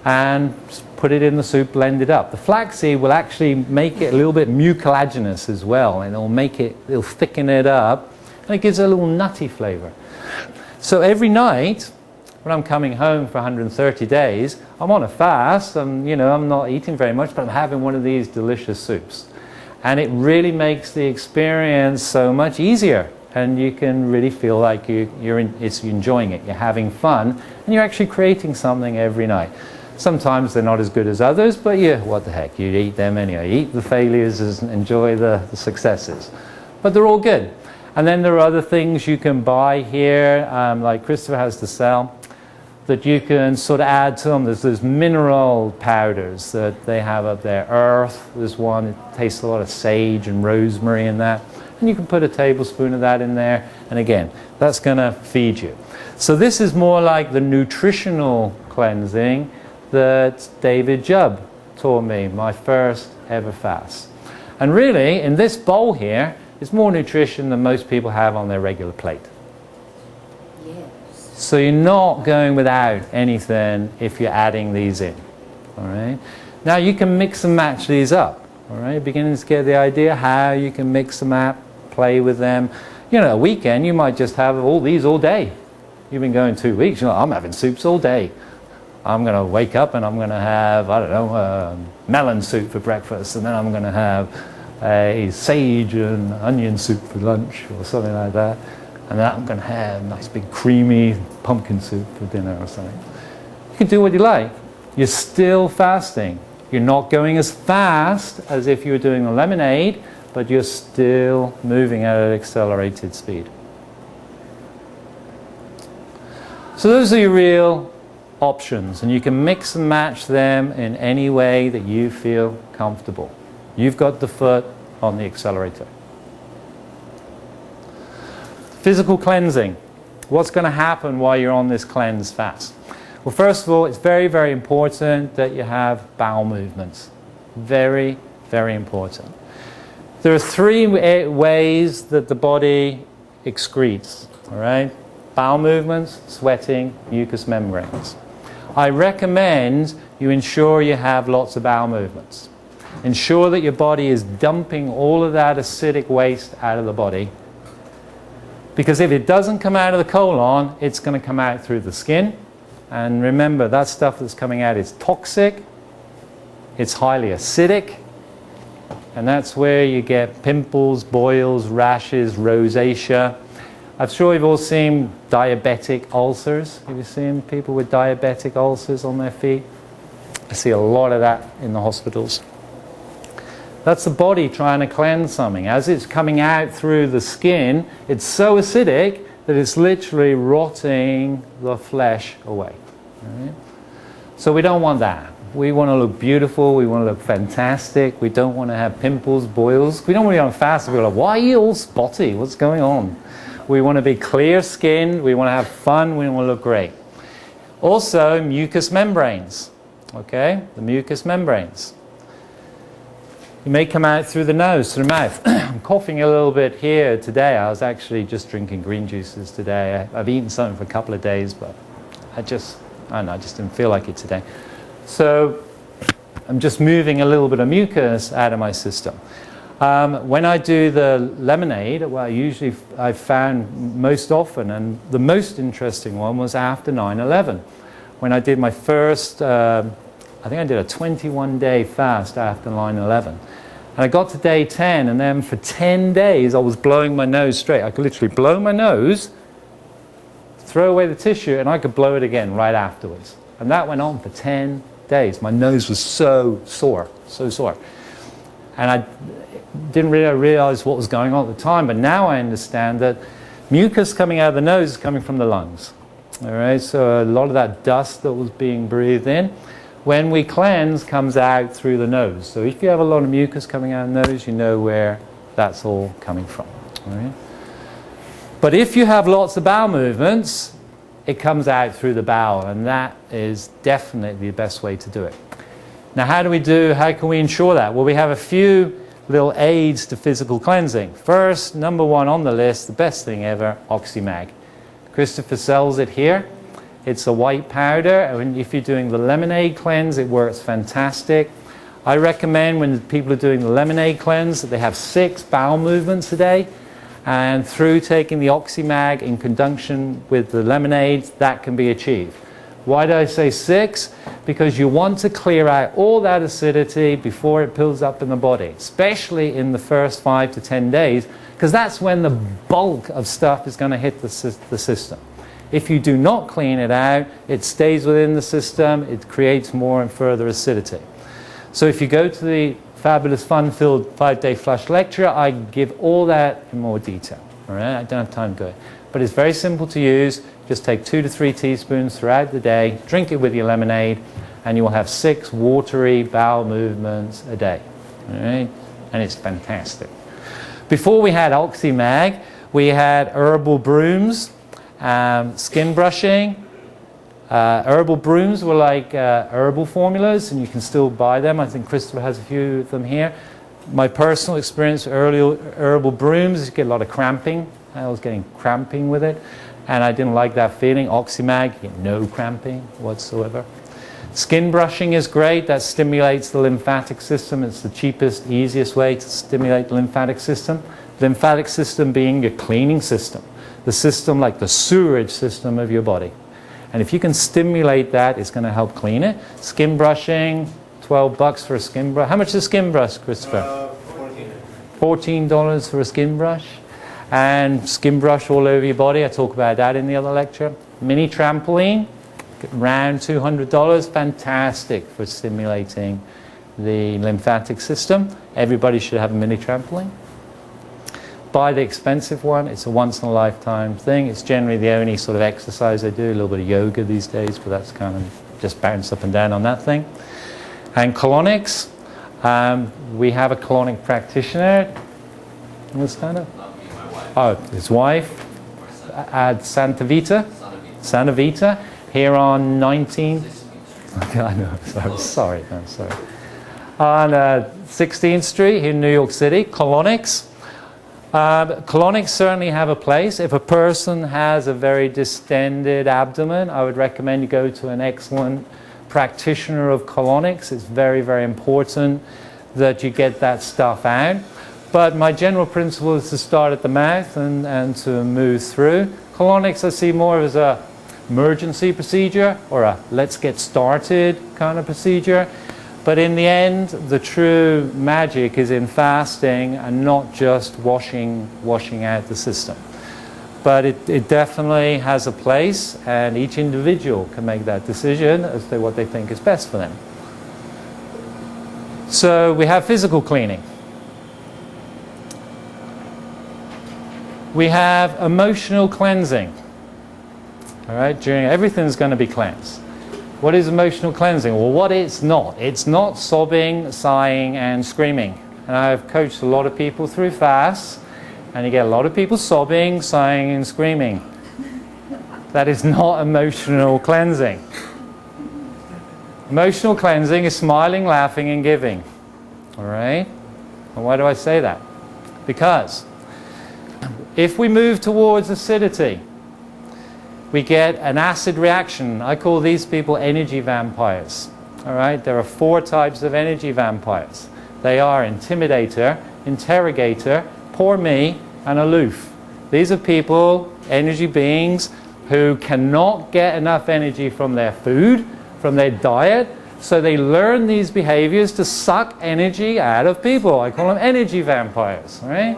and put it in the soup, blend it up. The flaxseed will actually make it a little bit mucilaginous as well, and it'll thicken it up, and it gives it a little nutty flavor. So every night, when I'm coming home for 130 days, I'm on a fast, I'm not eating very much, but I'm having one of these delicious soups. And it really makes the experience so much easier, and you can really feel like you're enjoying it, you're having fun, and you're actually creating something every night. Sometimes they're not as good as others, but what the heck, you eat them anyway. Eat the failures and enjoy the successes. But they're all good. And then there are other things you can buy here, like Christopher has to sell, that you can sort of add to them. There's mineral powders that they have up there. Earth, there's one that tastes a lot of sage and rosemary in that. And you can put a tablespoon of that in there. And again, that's going to feed you. So this is more like the nutritional cleansing that David Jubb taught me, my first ever fast. And really, in this bowl here, it's more nutrition than most people have on their regular plate. Yes. So you're not going without anything if you're adding these in. All right. Now you can mix and match these up. All right. Beginning to get the idea how you can mix them up, play with them. You know, a weekend you might just have all these all day. You've been going 2 weeks. You're like, I'm having soups all day. I'm going to wake up and I'm going to have, I don't know, melon soup for breakfast, and then I'm going to have a sage and onion soup for lunch or something like that, and then I'm going to have nice big creamy pumpkin soup for dinner or something. You can do what you like. You're still fasting. You're not going as fast as if you were doing the lemonade, but you're still moving at an accelerated speed. So those are your real options, and you can mix and match them in any way that you feel comfortable. You've got the foot on the accelerator. Physical cleansing. What's going to happen while you're on this cleanse fast? Well, first of all, it's very, very important that you have bowel movements. Very, very important. There are 3 ways that the body excretes. All right? Bowel movements, sweating, mucous membranes. I recommend you ensure you have lots of bowel movements. Ensure that your body is dumping all of that acidic waste out of the body. Because if it doesn't come out of the colon, it's going to come out through the skin. And remember, that stuff that's coming out is toxic, it's highly acidic, and that's where you get pimples, boils, rashes, rosacea. I'm sure you've all seen diabetic ulcers. Have you seen people with diabetic ulcers on their feet? I see a lot of that in the hospitals. That's the body trying to cleanse something. As it's coming out through the skin, it's so acidic that it's literally rotting the flesh away. Right? So we don't want that. We want to look beautiful. We want to look fantastic. We don't want to have pimples, boils. We don't want to be on fast and be like, why are you all spotty? What's going on? We want to be clear skinned, we want to have fun, we want to look great. Also, mucous membranes. Okay, the mucous membranes. You may come out through the nose, through the mouth. I'm coughing a little bit here today. I was actually just drinking green juices today. I've eaten something for a couple of days, but I don't know, I just didn't feel like it today. So I'm just moving a little bit of mucus out of my system. When I do the lemonade, well, usually I've found most often, and the most interesting one was after 9/11. When I did my first, I think I did a 21-day fast after 9/11. And I got to day 10, and then for 10 days I was blowing my nose straight. I could literally blow my nose, throw away the tissue, and I could blow it again right afterwards. And that went on for 10 days. My nose was so sore, so sore. And I didn't really realize what was going on at the time, but now I understand that mucus coming out of the nose is coming from the lungs. All right, so a lot of that dust that was being breathed in, when we cleanse, comes out through the nose. So if you have a lot of mucus coming out of the nose, you know where that's all coming from. All right? But if you have lots of bowel movements, it comes out through the bowel, and that is definitely the best way to do it. Now, how can we ensure that? Well, we have a few little aids to physical cleansing. First, number 1 on the list, the best thing ever, OxyMag. Christopher sells it here. It's a white powder, and if you're doing the lemonade cleanse, it works fantastic. I recommend when people are doing the lemonade cleanse that they have 6 bowel movements a day, and through taking the OxyMag in conjunction with the lemonades, that can be achieved. Why do I say 6? Because you want to clear out all that acidity before it builds up in the body, especially in the first 5 to 10 days, because that's when the bulk of stuff is going to hit the system. If you do not clean it out, it stays within the system, it creates more and further acidity. So if you go to the fabulous fun-filled 5-day flush lecture, I give all that in more detail. All right? I don't have time to go. But it's very simple to use. Just take 2 to 3 teaspoons throughout the day, drink it with your lemonade, and you will have 6 watery bowel movements a day. All right? And it's fantastic. Before we had OxyMag, we had herbal brooms, skin brushing. Herbal brooms were like herbal formulas, and you can still buy them. I think Christopher has a few of them here. my personal experience, early herbal brooms, you get a lot of cramping. I was getting cramping with it, and I didn't like that feeling. Oxymag, you get no cramping whatsoever. Skin brushing is great. That stimulates the lymphatic system. It's the cheapest, easiest way to stimulate the lymphatic system. Lymphatic system being your cleaning system, the system like the sewerage system of your body. And if you can stimulate that, it's going to help clean it. Skin brushing, $12 for a skin brush. How much is a skin brush, Christopher? $14 for a skin brush. And skin brush all over your body. I talk about that in the other lecture. Mini trampoline, around $200. Fantastic for stimulating the lymphatic system. Everybody should have a mini trampoline. Buy the expensive one. It's a once-in-a-lifetime thing. It's generally the only sort of exercise I do. A little bit of yoga these days, but that's kind of just bounce up and down on that thing. And colonics. We have a colonic practitioner. What's that? Not me, my wife. Oh, his wife at Santa Vita, here on 19th. Okay, I know. Sorry. On 16th Street here in New York City, colonics. Colonics certainly have a place. If a person has a very distended abdomen, I would recommend you go to an excellent practitioner of colonics. It's very, very important that you get that stuff out. But my general principle is to start at the mouth and to move through. Colonics I see more as a emergency procedure or a let's get started kind of procedure. But in the end, the true magic is in fasting and not just washing out the system. But it definitely has a place, and each individual can make that decision as to what they think is best for them. So we have physical cleaning. We have emotional cleansing. All right, everything's going to be cleansed. What is emotional cleansing? Well, what it's not sobbing, sighing, and screaming. And I've coached a lot of people through fasts, and you get a lot of people sobbing, sighing, and screaming. That is not emotional cleansing. Emotional cleansing is smiling, laughing, and giving. All right? And why do I say that? Because if we move towards acidity, we get an acid reaction. I call these people energy vampires. All right? There are 4 types of energy vampires. They are intimidator, interrogator, poor me, and aloof. These are people, energy beings, who cannot get enough energy from their food, from their diet, so they learn these behaviors to suck energy out of people. I call them energy vampires. All right?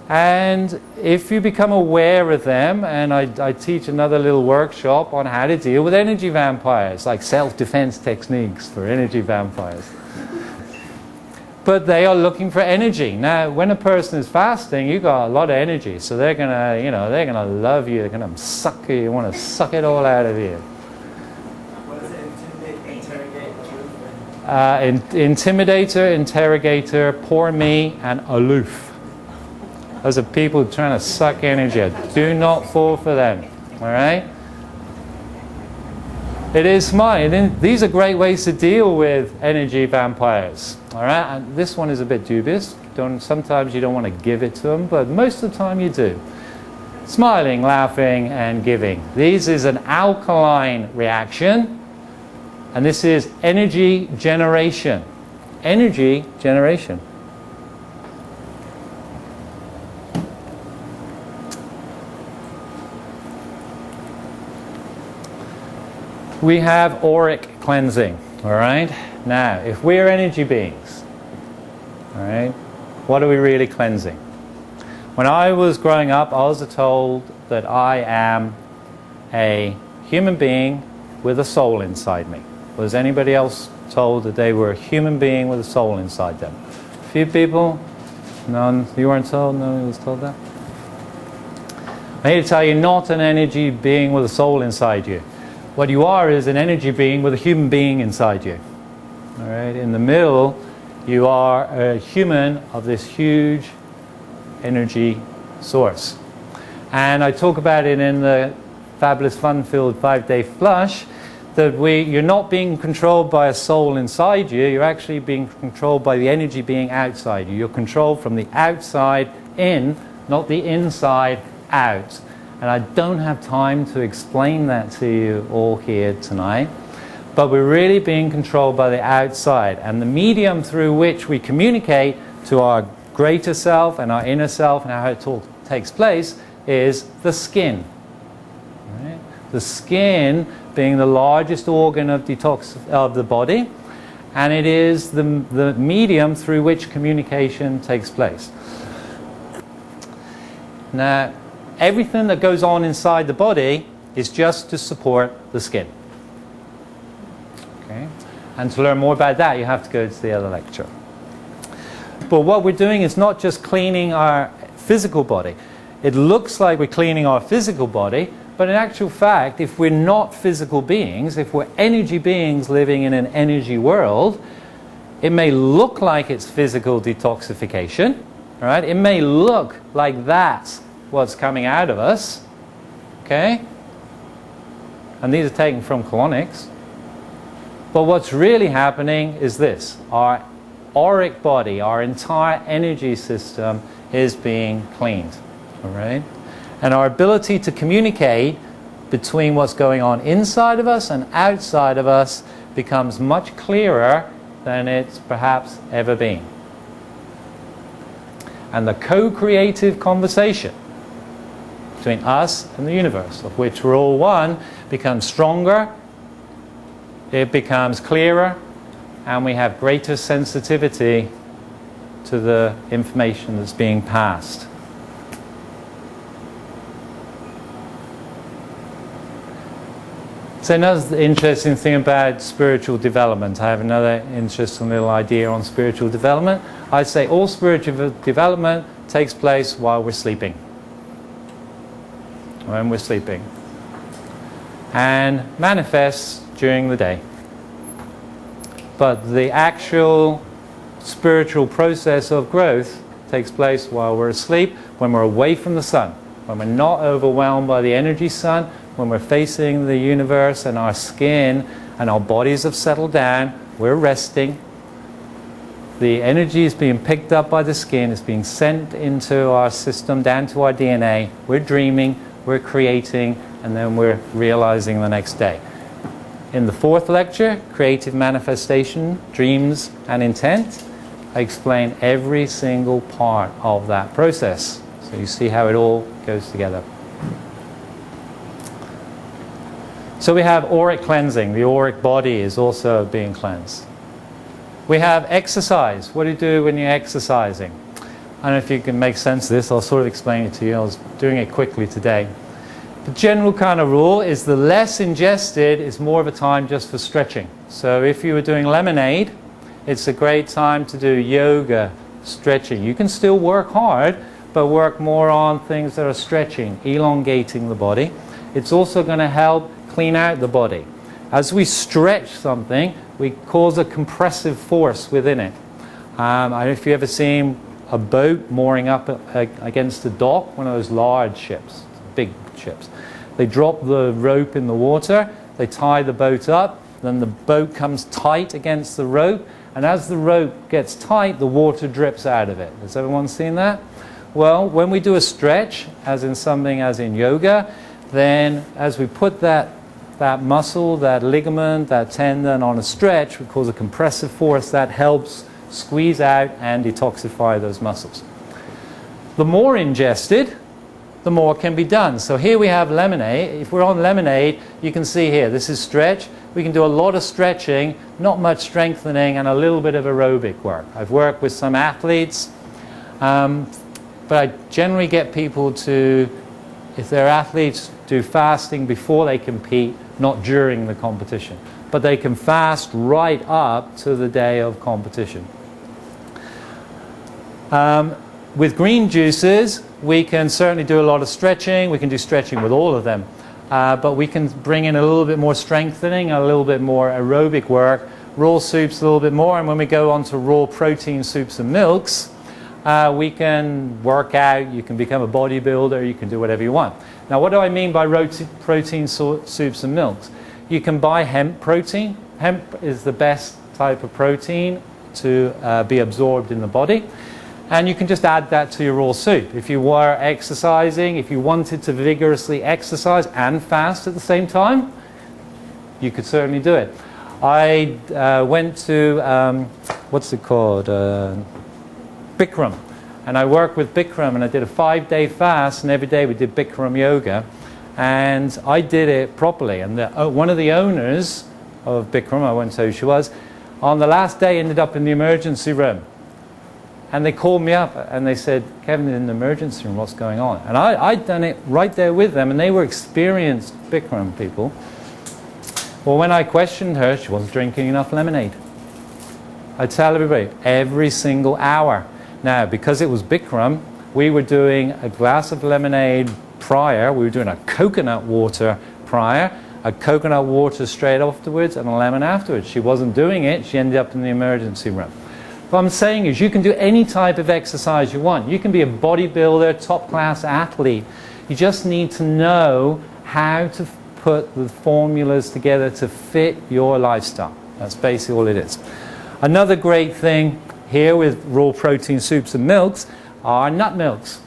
And if you become aware of them, and I teach another little workshop on how to deal with energy vampires, like self-defense techniques for energy vampires. But they are looking for energy. Now, when a person is fasting, you've got a lot of energy, so they're gonna, they're gonna love you. They're gonna suck you. You want to suck it all out of you. What is it? Intimidator, interrogator, poor me, and aloof. Those are people trying to suck energy out. Do not fall for them. All right? It is smart. These are great ways to deal with energy vampires. All right? And this one is a bit dubious. Sometimes you don't want to give it to them, but most of the time you do. Smiling, laughing, and giving. This is an alkaline reaction, and this is energy generation. Energy generation. We have auric cleansing, all right? Now, if we're energy beings, all right, what are we really cleansing? When I was growing up, I was told that I am a human being with a soul inside me. Was anybody else told that they were a human being with a soul inside them? A few people? None? You weren't told? No one was told that? I need to tell you, not an energy being with a soul inside you. What you are is an energy being with a human being inside you. All right? In the middle, you are a human of this huge energy source. And I talk about it in the fabulous fun-filled 5-day flush, that you're not being controlled by a soul inside you, you're actually being controlled by the energy being outside you. You're controlled from the outside in, not the inside out. And I don't have time to explain that to you all here tonight, but we're really being controlled by the outside. And the medium through which we communicate to our greater self and our inner self and how it all takes place is the skin. Right? The skin being the largest organ of the body, and it is the medium through which communication takes place. Now, everything that goes on inside the body is just to support the skin. Okay? And to learn more about that, you have to go to the other lecture. But what we're doing is not just cleaning our physical body. It looks like we're cleaning our physical body, but in actual fact, if we're not physical beings, if we're energy beings living in an energy world, it may look like it's physical detoxification, right? It may look like that's what's coming out of us, okay? And these are taken from colonics. But what's really happening is this. Our auric body, our entire energy system is being cleaned, all right? And our ability to communicate between what's going on inside of us and outside of us becomes much clearer than it's perhaps ever been. And the co-creative conversation between us and the universe, of which we're all one, becomes stronger, it becomes clearer, and we have greater sensitivity to the information that's being passed. So another interesting thing about spiritual development, I have another interesting little idea on spiritual development. I say all spiritual development takes place while we're sleeping. When we're sleeping. And manifests during the day. But the actual spiritual process of growth takes place while we're asleep, when we're away from the sun, when we're not overwhelmed by the energy sun, when we're facing the universe and our skin and our bodies have settled down, we're resting. The energy is being picked up by the skin, it's being sent into our system, down to our DNA. We're dreaming, we're creating, and then we're realizing the next day. In the fourth lecture, Creative Manifestation, Dreams and Intent, I explain every single part of that process. So you see how it all goes together. So we have auric cleansing. The auric body is also being cleansed. We have exercise. What do you do when you're exercising? I don't know if you can make sense of this. I'll sort of explain it to you. I was doing it quickly today. The general kind of rule is the less ingested is more of a time just for stretching. So if you were doing lemonade, it's a great time to do yoga, stretching. You can still work hard, but work more on things that are stretching, elongating the body. It's also going to help clean out the body. As we stretch something, we cause a compressive force within it. I don't know if you've ever seen a boat mooring up against a dock, one of those large ships, big ships. They drop the rope in the water, they tie the boat up, then the boat comes tight against the rope, and as the rope gets tight, the water drips out of it. Has everyone seen that? Well, when we do a stretch, as in something as in yoga, then as we put that muscle, that ligament, that tendon on a stretch, we cause a compressive force that helps squeeze out and detoxify those muscles. The more ingested, the more can be done. So here we have lemonade. If we're on lemonade, you can see here, this is stretch. We can do a lot of stretching, not much strengthening, and a little bit of aerobic work. I've worked with some athletes, but I generally get people to, if they're athletes, do fasting before they compete, not during the competition. But they can fast right up to the day of competition. With green juices, we can certainly do a lot of stretching. We can do stretching with all of them. But we can bring in a little bit more strengthening, a little bit more aerobic work. Raw soups a little bit more. And when we go on to raw protein soups and milks, we can work out, you can become a bodybuilder, you can do whatever you want. Now, what do I mean by protein soups and milks? You can buy hemp protein. Hemp is the best type of protein to be absorbed in the body. And you can just add that to your raw soup. If you were exercising, if you wanted to vigorously exercise and fast at the same time, you could certainly do it. I went to, what's it called? Bikram. And I worked with Bikram, and I did a 5-day fast, and every day we did Bikram yoga. And I did it properly. And one of the owners of Bikram, I won't tell you who she was, on the last day ended up in the emergency room. And they called me up and they said, Kevin, in the emergency room, what's going on? And I'd done it right there with them, and they were experienced Bikram people. Well, when I questioned her, she wasn't drinking enough lemonade. I tell everybody, every single hour. Now, because it was Bikram, we were doing a glass of lemonade prior, we were doing a coconut water prior, a coconut water straight afterwards, and a lemon afterwards. She wasn't doing it, she ended up in the emergency room. What I'm saying is you can do any type of exercise you want. You can be a bodybuilder, top-class athlete. You just need to know how to put the formulas together to fit your lifestyle. That's basically all it is. Another great thing here with raw protein soups and milks are nut milks.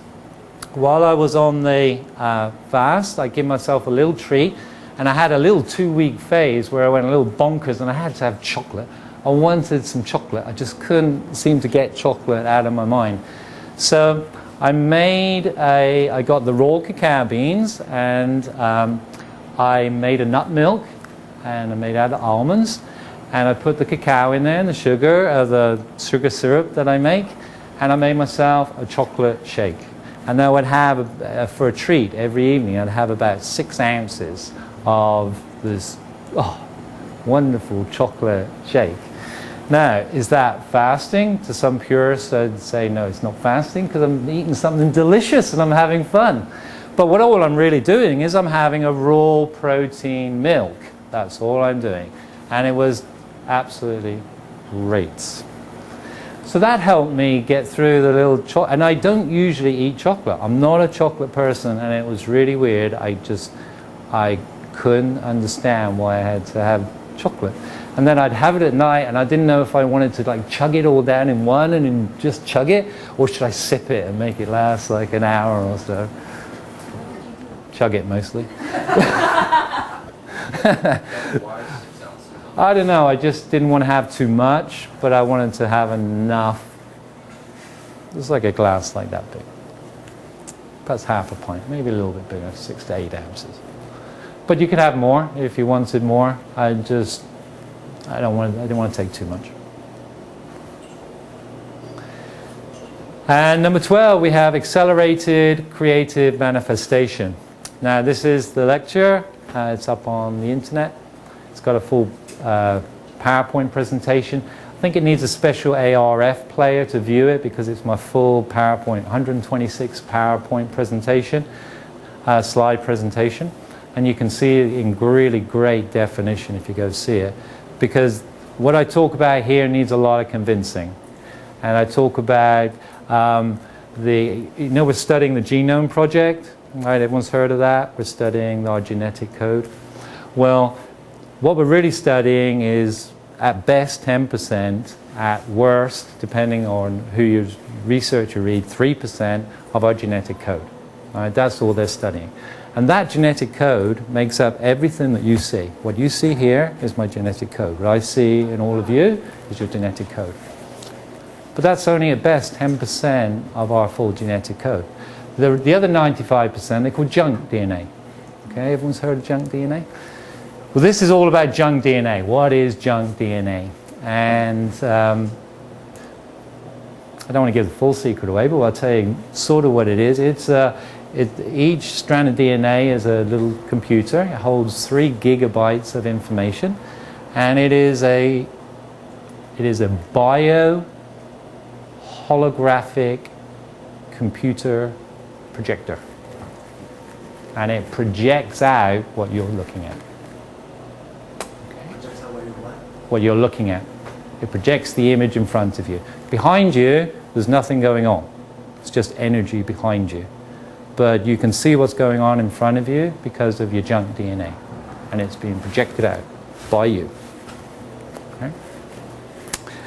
While I was on the fast, I gave myself a little treat, and I had a little 2-week phase where I went a little bonkers and I had to have chocolate. I wanted some chocolate. I just couldn't seem to get chocolate out of my mind. So I got the raw cacao beans, and I made a nut milk, and I made out of almonds, and I put the cacao in there and the sugar syrup that I make, and I made myself a chocolate shake. And I would have, for a treat every evening, I'd have about 6 ounces of this wonderful chocolate shake. Now, is that fasting? To some purists, I'd say no, it's not fasting, because I'm eating something delicious and I'm having fun. But all I'm really doing is I'm having a raw protein milk. That's all I'm doing. And it was absolutely great. So that helped me get through the little chocolate. And I don't usually eat chocolate. I'm not a chocolate person, and it was really weird. I couldn't understand why I had to have chocolate. And then I'd have it at night, and I didn't know if I wanted to like chug it all down in one and then just chug it, or should I sip it and make it last like an hour or so. Chug it mostly. I don't know, I just didn't want to have too much, but I wanted to have enough. It was like a glass like that big. Perhaps half a pint, maybe a little bit bigger, 6 to 8 ounces. But you could have more if you wanted more. I didn't want to take too much. And number 12, we have accelerated creative manifestation. Now, this is the lecture. It's up on the internet. It's got a full PowerPoint presentation. I think it needs a special ARF player to view it because it's my full PowerPoint, 126 PowerPoint presentation, slide presentation. And you can see it in really great definition if you go see it. Because what I talk about here needs a lot of convincing. And I talk about we're studying the Genome Project, right? Everyone's heard of that. We're studying our genetic code. Well, what we're really studying is at best 10%, at worst, depending on who your researcher read, 3% of our genetic code. All right? That's all they're studying. And that genetic code makes up everything that you see. What you see here is my genetic code. What I see in all of you is your genetic code. But that's only at best 10% of our full genetic code. The other 95%, they're called junk DNA. Okay, everyone's heard of junk DNA? Well, this is all about junk DNA. What is junk DNA? And I don't want to give the full secret away, but I'll tell you sort of what it is. Each strand of DNA is a little computer. It holds 3 gigabytes of information, and it is a bio-holographic computer projector, and it projects out what you're looking at. What you're looking at. It projects the image in front of you. Behind you, there's nothing going on. It's just energy behind you. But you can see what's going on in front of you because of your junk DNA. and it's being projected out by you. Okay?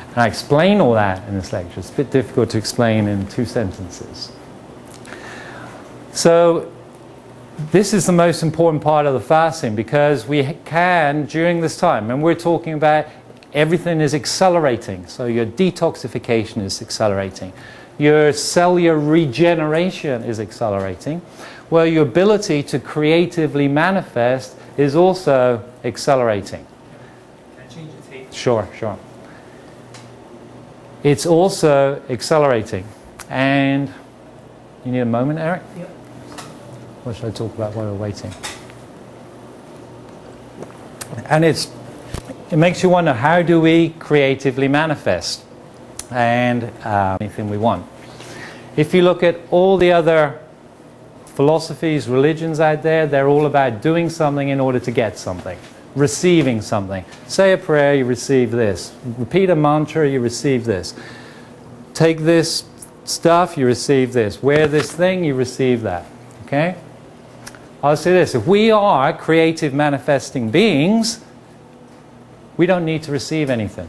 And I explain all that in this lecture. It's a bit difficult to explain in 2 sentences. So this is the most important part of the fasting, because we can, during this time, and we're talking about everything is accelerating. So your detoxification is accelerating. Your cellular regeneration is accelerating. Well, your ability to creatively manifest is also accelerating. Can I change the tape? Sure, sure. It's also accelerating. And you need a moment, Eric? Yep. What should I talk about while we're waiting? And it makes you wonder, how do we creatively manifest and anything we want? If you look at all the other philosophies, religions out there, they're all about doing something in order to get something, receiving something. Say a prayer, you receive this. Repeat a mantra, you receive this. Take this stuff, you receive this. Wear this thing, you receive that. Okay? I'll say this, if we are creative manifesting beings, we don't need to receive anything.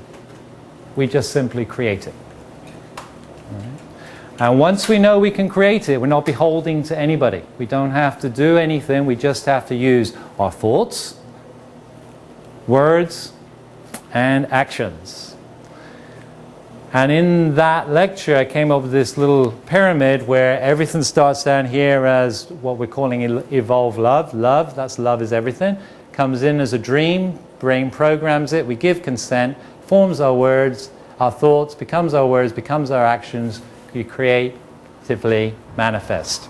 We just simply create it. Right? And once we know we can create it, we're not beholden to anybody. We don't have to do anything, we just have to use our thoughts, words, and actions. And in that lecture, I came up with this little pyramid where everything starts down here as what we're calling evolve love. Love, that's love is everything. Comes in as a dream, brain programs it, we give consent, forms our words, our thoughts, becomes our words, becomes our actions, you creatively manifest.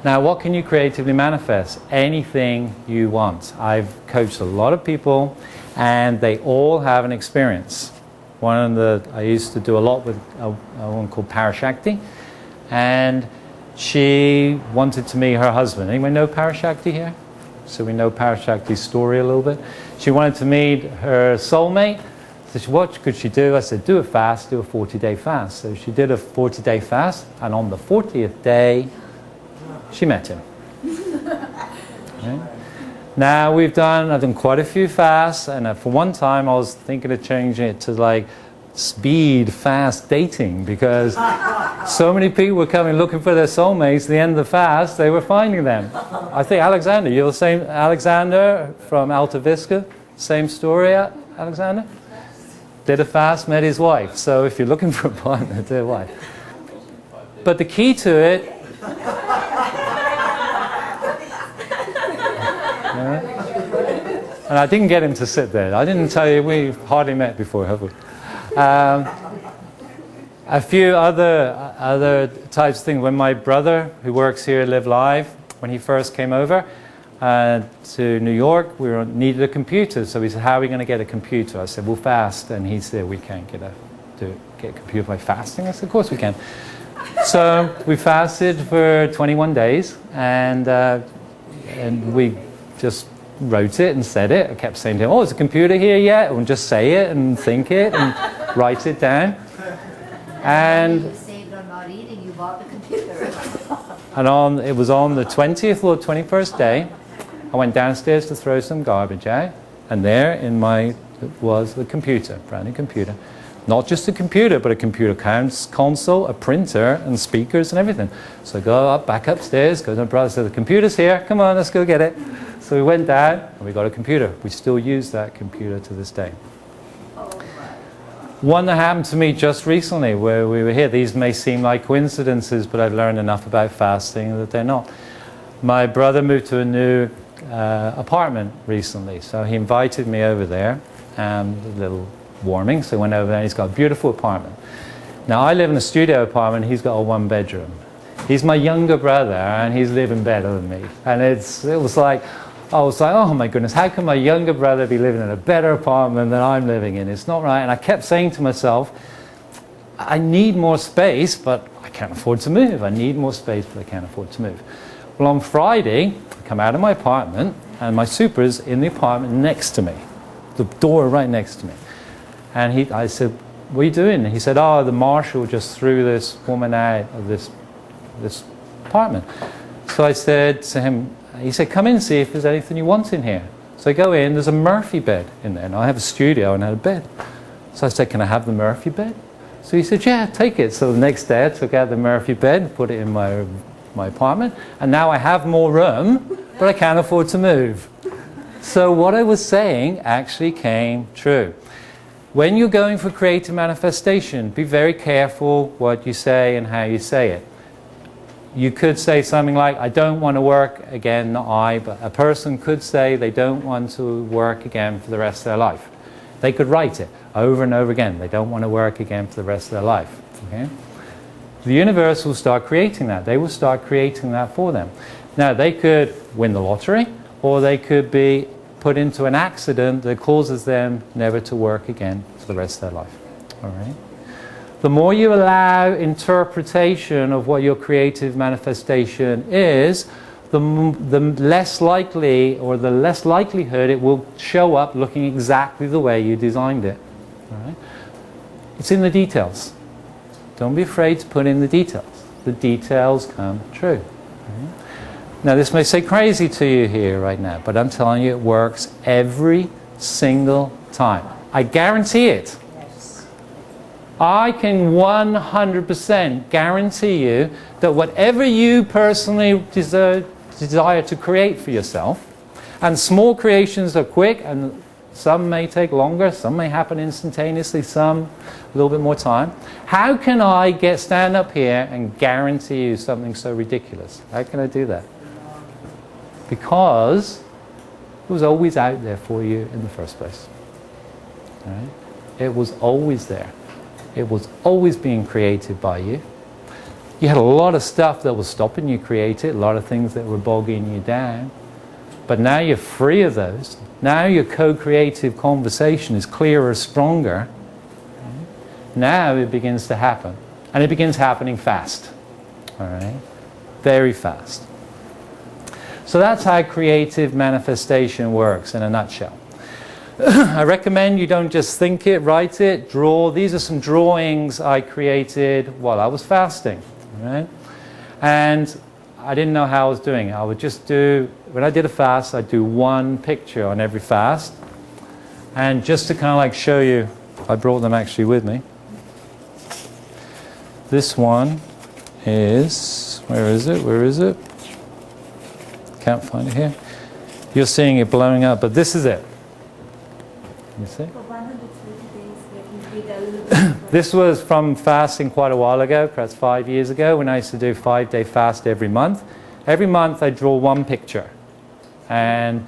Now, what can you creatively manifest? Anything you want. I've coached a lot of people, and they all have an experience. I used to do a lot with a woman called Parashakti, and she wanted to meet her husband. Anyone know Parashakti here? So we know Parashakti's story a little bit. She wanted to meet her soulmate. So what could she do? I said, do a fast, do a 40-day fast. So she did a 40-day fast, and on the 40th day, she met him. Okay? Now I've done quite a few fasts, and for one time I was thinking of changing it to like speed fast dating, because so many people were coming looking for their soulmates. At the end of the fast, they were finding them. I think Alexander, you're the same Alexander from Alta Vista, same story, Alexander? Did a fast, met his wife. So if you're looking for a partner, do a wife. But the key to it, and I didn't get him to sit there. I didn't tell you, we've hardly met before, have we? A few other types of things. When my brother, who works here at Live Live, when he first came over to New York, we needed a computer. So he said, how are we going to get a computer? I said, we'll fast. And he said, we can't get a computer by fasting. I said, of course we can. So we fasted for 21 days, and we just wrote it and said it. I kept saying to him, oh, is a computer here yet? And just say it and think it and write it down. And You saved on not eating, you bought the computer. and it was on the 20th or 21st day, I went downstairs to throw some garbage out, and there was the computer, brand new computer. Not just a computer, but a computer console, a printer, and speakers and everything. So I go back upstairs, go to my brother, said, the computer's here, come on, let's go get it. So we went down, and we got a computer. We still use that computer to this day. One that happened to me just recently, where we were here. These may seem like coincidences, but I've learned enough about fasting that they're not. My brother moved to a new apartment recently, so he invited me over there, a little warming, so I went over there, and he's got a beautiful apartment. Now, I live in a studio apartment, he's got a one-bedroom. He's my younger brother, and he's living better than me. And I was like, oh my goodness, how can my younger brother be living in a better apartment than I'm living in? It's not right. And I kept saying to myself, I need more space, but I can't afford to move. I need more space, but I can't afford to move. Well, on Friday, I come out of my apartment, and my super's in the apartment next to me, the door right next to me. And I said, what are you doing? And he said, oh, the marshal just threw this woman out of this apartment. So I said to him, he said, come in and see if there's anything you want in here. So I go in, there's a Murphy bed in there. And I have a studio and I had a bed. So I said, can I have the Murphy bed? So he said, yeah, take it. So the next day I took out the Murphy bed and put it in my apartment. And now I have more room, but I can't afford to move. So what I was saying actually came true. When you're going for creative manifestation, be very careful what you say and how you say it. You could say something like, I don't want to work again, not I, but a person could say they don't want to work again for the rest of their life. They could write it over and over again. They don't want to work again for the rest of their life. Okay? The universe will start creating that. They will start creating that for them. Now, they could win the lottery, or they could be put into an accident that causes them never to work again for the rest of their life. All right? The more you allow interpretation of what your creative manifestation is, the less likely, or the less likelihood it will show up looking exactly the way you designed it. All right? It's in the details. Don't be afraid to put in the details. The details come true. Right? Now, this may say crazy to you here right now, but I'm telling you it works every single time. I guarantee it. I can 100% guarantee you that whatever you personally desire to create for yourself, and small creations are quick, and some may take longer, some may happen instantaneously, some a little bit more time. How can I stand up here and guarantee you something so ridiculous? How can I do that? Because it was always out there for you in the first place. Right? It was always there. It was always being created by you. You had a lot of stuff that was stopping you create it, a lot of things that were bogging you down. But now you're free of those. Now your co-creative conversation is clearer, stronger. Now it begins to happen. And it begins happening fast. All right? Very fast. So that's how creative manifestation works in a nutshell. I recommend you don't just think it, write it, draw. These are some drawings I created while I was fasting. Right? And I didn't know how I was doing it. I would just do, when I did a fast, I'd do one picture on every fast. And just to kind of like show you, I brought them actually with me. This one is, where is it? Where is it? Can't find it here. You're seeing it blowing up, but this is it. You see? For 120 days, you did a little bit. This was from fasting quite a while ago, perhaps 5 years ago, when I used to do a 5-day fast every month. Every month I draw one picture. And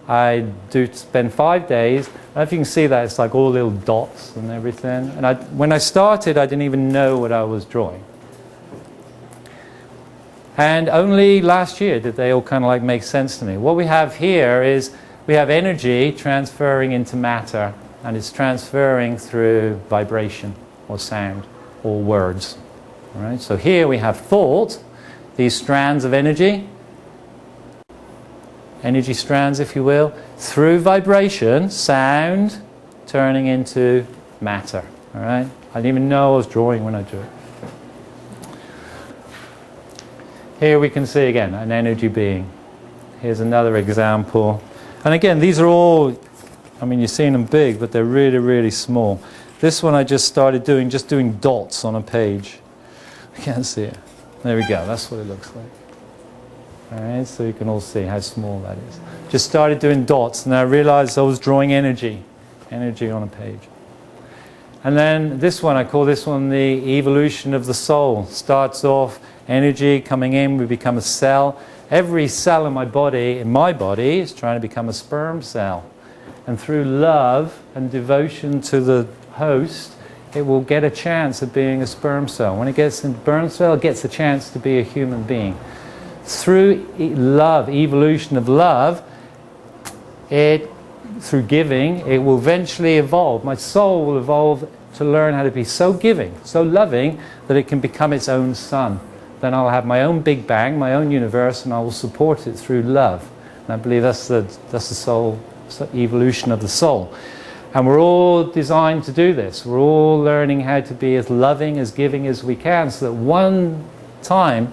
I do spend 5 days. I don't know if you can see that, it's like all little dots and everything. And when I started, I didn't even know what I was drawing. And only last year did they all kind of like make sense to me. What we have here is we have energy transferring into matter, and it's transferring through vibration or sound or words. All right? So here we have thought, these strands of energy strands if you will, through vibration, sound, turning into matter. All right? I didn't even know I was drawing when I drew it. Here we can see again an energy being. Here's another example. And again, these are all, I mean, you're seeing them big, but they're really, really small. This one I just started doing, just doing dots on a page. I can't see it. There we go, that's what it looks like. All right, so you can all see how small that is. Just started doing dots, and I realized I was drawing energy on a page. And then this one, I call this one the evolution of the soul. Starts off energy coming in, we become a cell. Every cell in my body is trying to become a sperm cell. And through love and devotion to the host, it will get a chance of being a sperm cell. When it gets in sperm cell, it gets a chance to be a human being. Through love, evolution of love, through giving, it will eventually evolve. My soul will evolve to learn how to be so giving, so loving, that it can become its own sun. Then I'll have my own Big Bang, my own universe, and I will support it through love. And I believe that's the soul, evolution of the soul. And we're all designed to do this. We're all learning how to be as loving, as giving as we can, so that one time,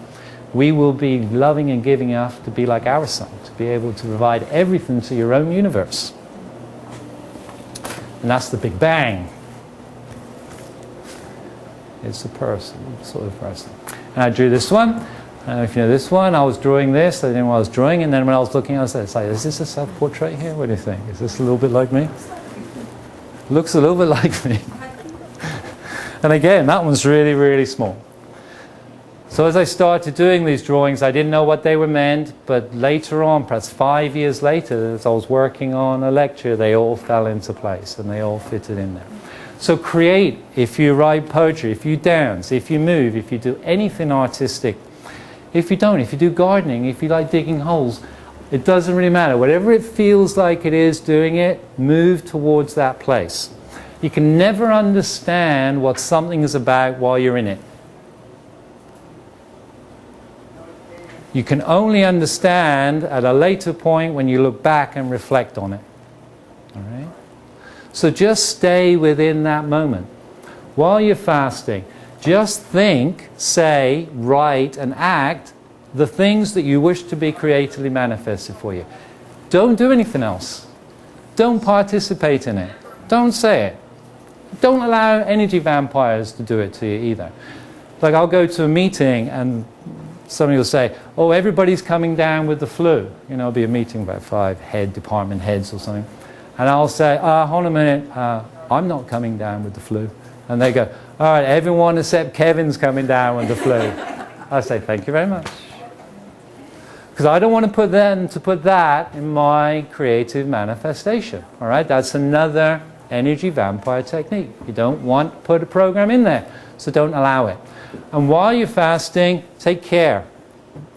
we will be loving and giving enough to be like our son, to be able to provide everything to your own universe. And that's the Big Bang. It's a person, sort of person. And I drew this one. I don't know if you know this one. I was drawing this. I didn't know what I was drawing. And then when I was looking, I was like, is this a self-portrait here? What do you think? Is this a little bit like me? Looks a little bit like me. And again, that one's really, really small. So as I started doing these drawings, I didn't know what they were meant, but later on, perhaps 5 years later, as I was working on a lecture, they all fell into place and they all fitted in there. So create, if you write poetry, if you dance, if you move, if you do anything artistic, if you don't, if you do gardening, if you like digging holes, it doesn't really matter. Whatever it feels like it is doing it, move towards that place. You can never understand what something is about while you're in it. You can only understand at a later point when you look back and reflect on it. All right? So just stay within that moment. While you're fasting, just think, say, write, and act the things that you wish to be creatively manifested for you. Don't do anything else. Don't participate in it. Don't say it. Don't allow energy vampires to do it to you either. Like I'll go to a meeting and somebody will say, oh, everybody's coming down with the flu. You know, it'll be a meeting about 5 department heads or something. And I'll say, hold on a minute, I'm not coming down with the flu. And they go, all right, everyone except Kevin's coming down with the flu. I say, thank you very much. Because I don't want to put that in my creative manifestation. All right, that's another energy vampire technique. You don't want to put a program in there, so don't allow it. And while you're fasting, take care.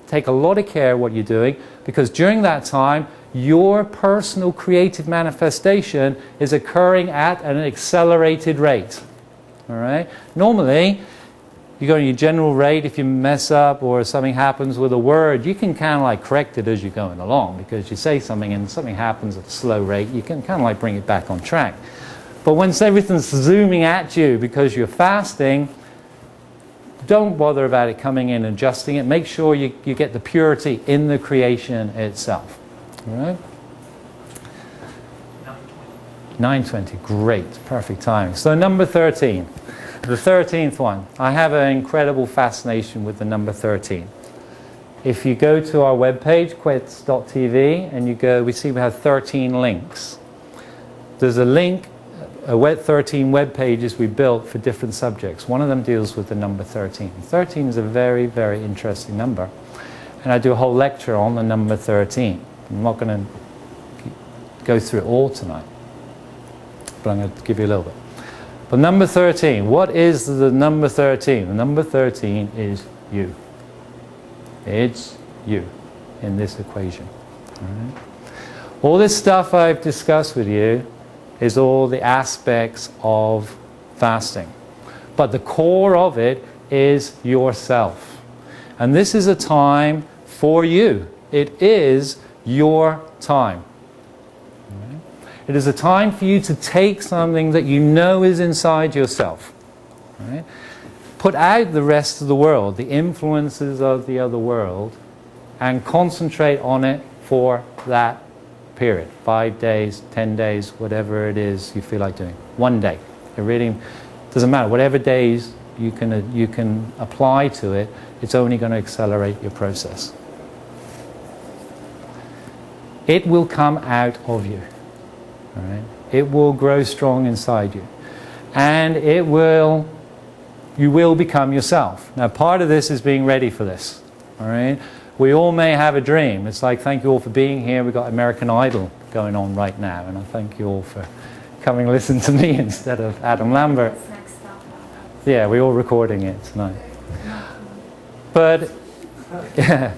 Take a lot of care what you're doing, because during that time, your personal creative manifestation is occurring at an accelerated rate. All right? Normally, you go on your general rate. If you mess up or something happens with a word, you can kind of like correct it as you're going along, because you say something and something happens at a slow rate, you can kind of like bring it back on track. But once everything's zooming at you because you're fasting, don't bother about it coming in and adjusting it. Make sure you get the purity in the creation itself. All right? 9:20, great, perfect timing. So number 13, the 13th one. I have an incredible fascination with the number 13. If you go to our webpage, QUEST.TV, and you go, we have 13 links. There's a link, 13 web pages we built for different subjects. One of them deals with the number 13. 13 is a very, very interesting number. And I do a whole lecture on the number 13. I'm not going to go through it all tonight, but I'm going to give you a little bit. But number 13, what is the number 13? The number 13 is you. It's you in this equation. All right? All this stuff I've discussed with you is all the aspects of fasting. But the core of it is yourself. And this is a time for you. It is your time. Right? It is a time for you to take something that you know is inside yourself. Right? Put out the rest of the world, the influences of the other world, and concentrate on it for that period. 5 days, 10 days, whatever it is you feel like doing. 1 day. It really doesn't matter. Whatever days you can apply to it, it's only going to accelerate your process. It will come out of you. All right? It will grow strong inside you. And you will become yourself. Now, part of this is being ready for this. All right? We all may have a dream. It's like, thank you all for being here. We've got American Idol going on right now. And I thank you all for coming to listen to me instead of Adam Lambert. Yeah, we're all recording it tonight. But yeah,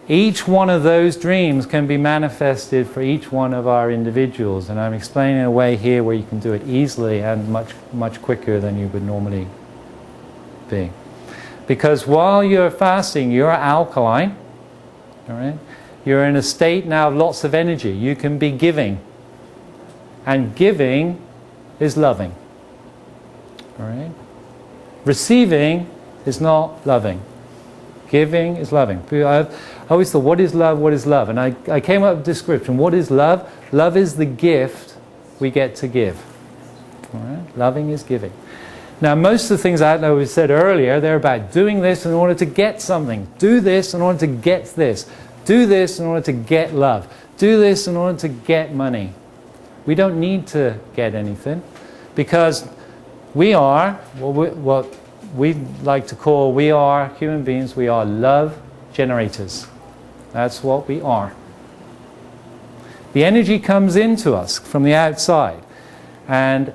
each one of those dreams can be manifested for each one of our individuals. And I'm explaining a way here where you can do it easily and much, much quicker than you would normally be. Because while you're fasting, you're alkaline. All right? You're in a state now of lots of energy. You can be giving. And giving is loving. All right? Receiving is not loving. Giving is loving. I always thought, what is love? What is love? And I came up with a description. What is love? Love is the gift we get to give. All right? Loving is giving. Now, most of the things out there we said earlier, they're about doing this in order to get something. Do this in order to get this. Do this in order to get love. Do this in order to get money. We don't need to get anything because we are what we like to call, we are human beings, we are love generators. That's what we are. The energy comes into us from the outside. And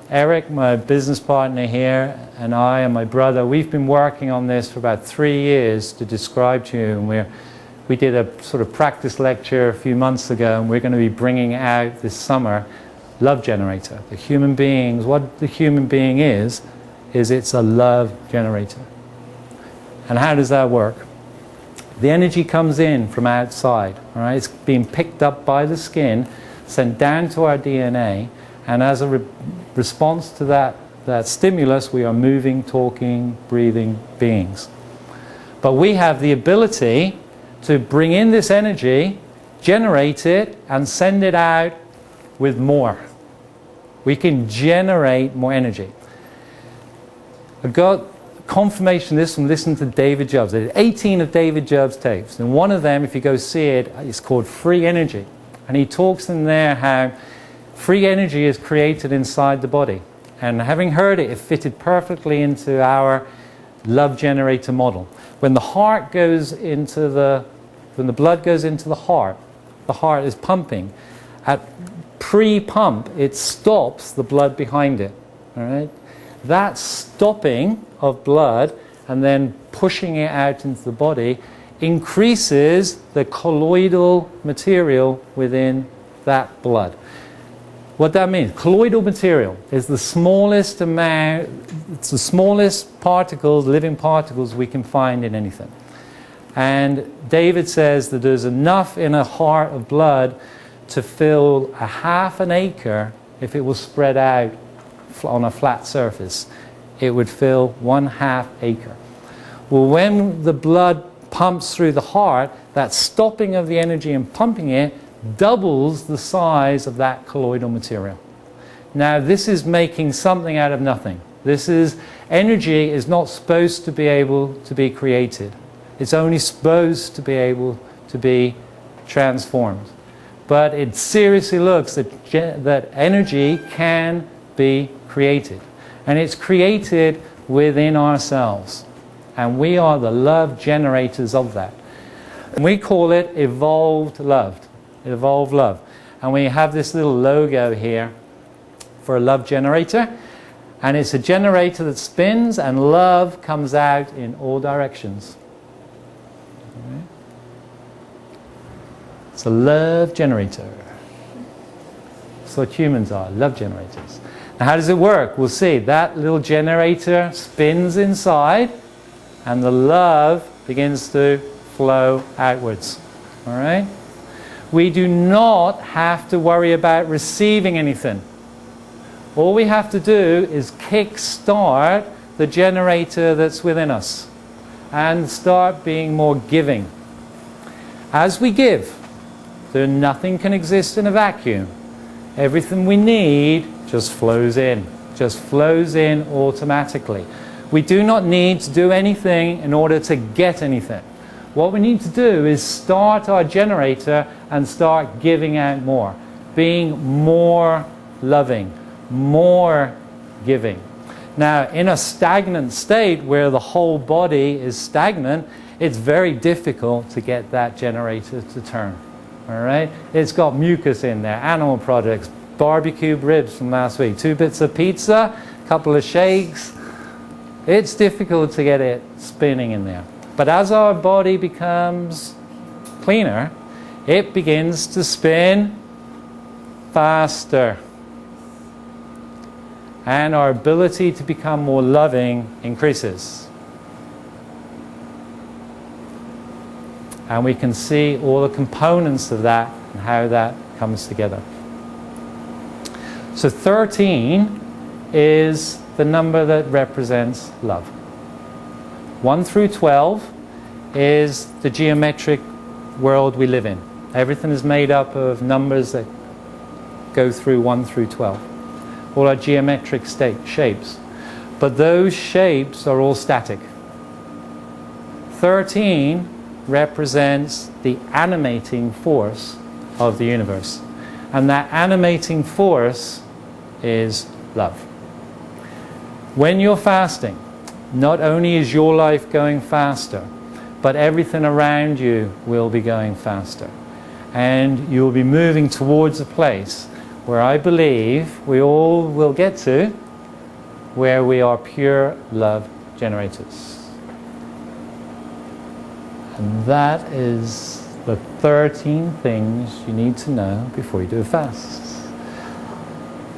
Eric, my business partner here, and I and my brother, we've been working on this for about 3 years to describe to you. And we did a sort of practice lecture a few months ago, and we're going to be bringing out this summer love generator. The human beings, what the human being is it's a love generator. And how does that work? The energy comes in from outside. All right? It's being picked up by the skin, sent down to our DNA, and as a response to that stimulus, we are moving, talking, breathing beings. But we have the ability to bring in this energy, generate it, and send it out with more. We can generate more energy. I got confirmation of this from listening to David Jubbs. There's 18 of David Jubbs' tapes, and one of them, if you go see it, is called Free Energy. And he talks in there how free energy is created inside the body. And having heard it, it fitted perfectly into our love generator model. When the heart goes into when the blood goes into the heart is pumping. At pre-pump, it stops the blood behind it. All right? That stopping of blood and then pushing it out into the body increases the colloidal material within that blood. What that means, colloidal material is the smallest amount, it's the smallest particles, living particles we can find in anything. And David says that there's enough in a heart of blood to fill a half an acre if it was spread out on a flat surface. It would fill 1/2 acre. Well, when the blood pumps through the heart, that stopping of the energy and pumping it doubles the size of that colloidal material. Now, this is making something out of nothing. Energy is not supposed to be able to be created. It's only supposed to be able to be transformed. But it seriously looks that energy can be created. And it's created within ourselves. And we are the love generators of that. And we call it evolved love. Evolved love. And we have this little logo here for a love generator. And it's a generator that spins and love comes out in all directions. Okay. It's a love generator. That's what humans are, love generators. Now how does it work? We'll see. That little generator spins inside and the love begins to flow outwards. All right? We do not have to worry about receiving anything. All we have to do is kick-start the generator that's within us and start being more giving. As we give, nothing can exist in a vacuum. Everything we need just flows in automatically. We do not need to do anything in order to get anything. What we need to do is start our generator and start giving out more, being more loving, more giving. Now, in a stagnant state where the whole body is stagnant, it's very difficult to get that generator to turn. All right? It's got mucus in there, animal products, barbecue ribs from last week, 2 bits of pizza, a couple of shakes. It's difficult to get it spinning in there. But as our body becomes cleaner, it begins to spin faster. And our ability to become more loving increases. And we can see all the components of that and how that comes together. So 13 is the number that represents love. 1 through 12 is the geometric world we live in. Everything is made up of numbers that go through 1 through 12. All are geometric shapes. But those shapes are all static. 13 represents the animating force of the universe. And that animating force is love. When you're fasting, not only is your life going faster, but everything around you will be going faster. And you'll be moving towards a place where I believe we all will get to, where we are pure love generators. And that is the 13 things you need to know before you do a fast.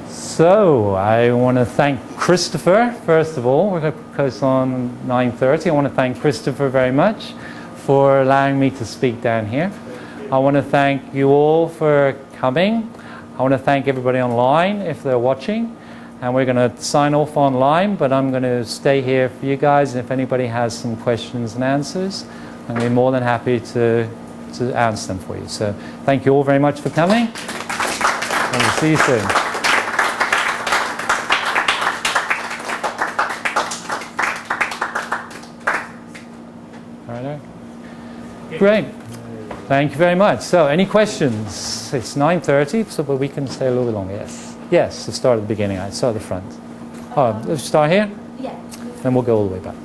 So I want to thank Christopher, first of all. We're going to post on 9:30. I want to thank Christopher very much for allowing me to speak down here. I want to thank you all for coming. I want to thank everybody online if they're watching. And we're going to sign off online, but I'm going to stay here for you guys. And if anybody has some questions and answers, I'm going to be more than happy to answer them for you. So thank you all very much for coming. And we'll see you soon. Great. Thank you very much. So, any questions? It's 9:30, so but we can stay a little bit longer. Yes. Yes. Let's start at the beginning. I start at the front. Let's start here. Yeah. Then we'll go all the way back.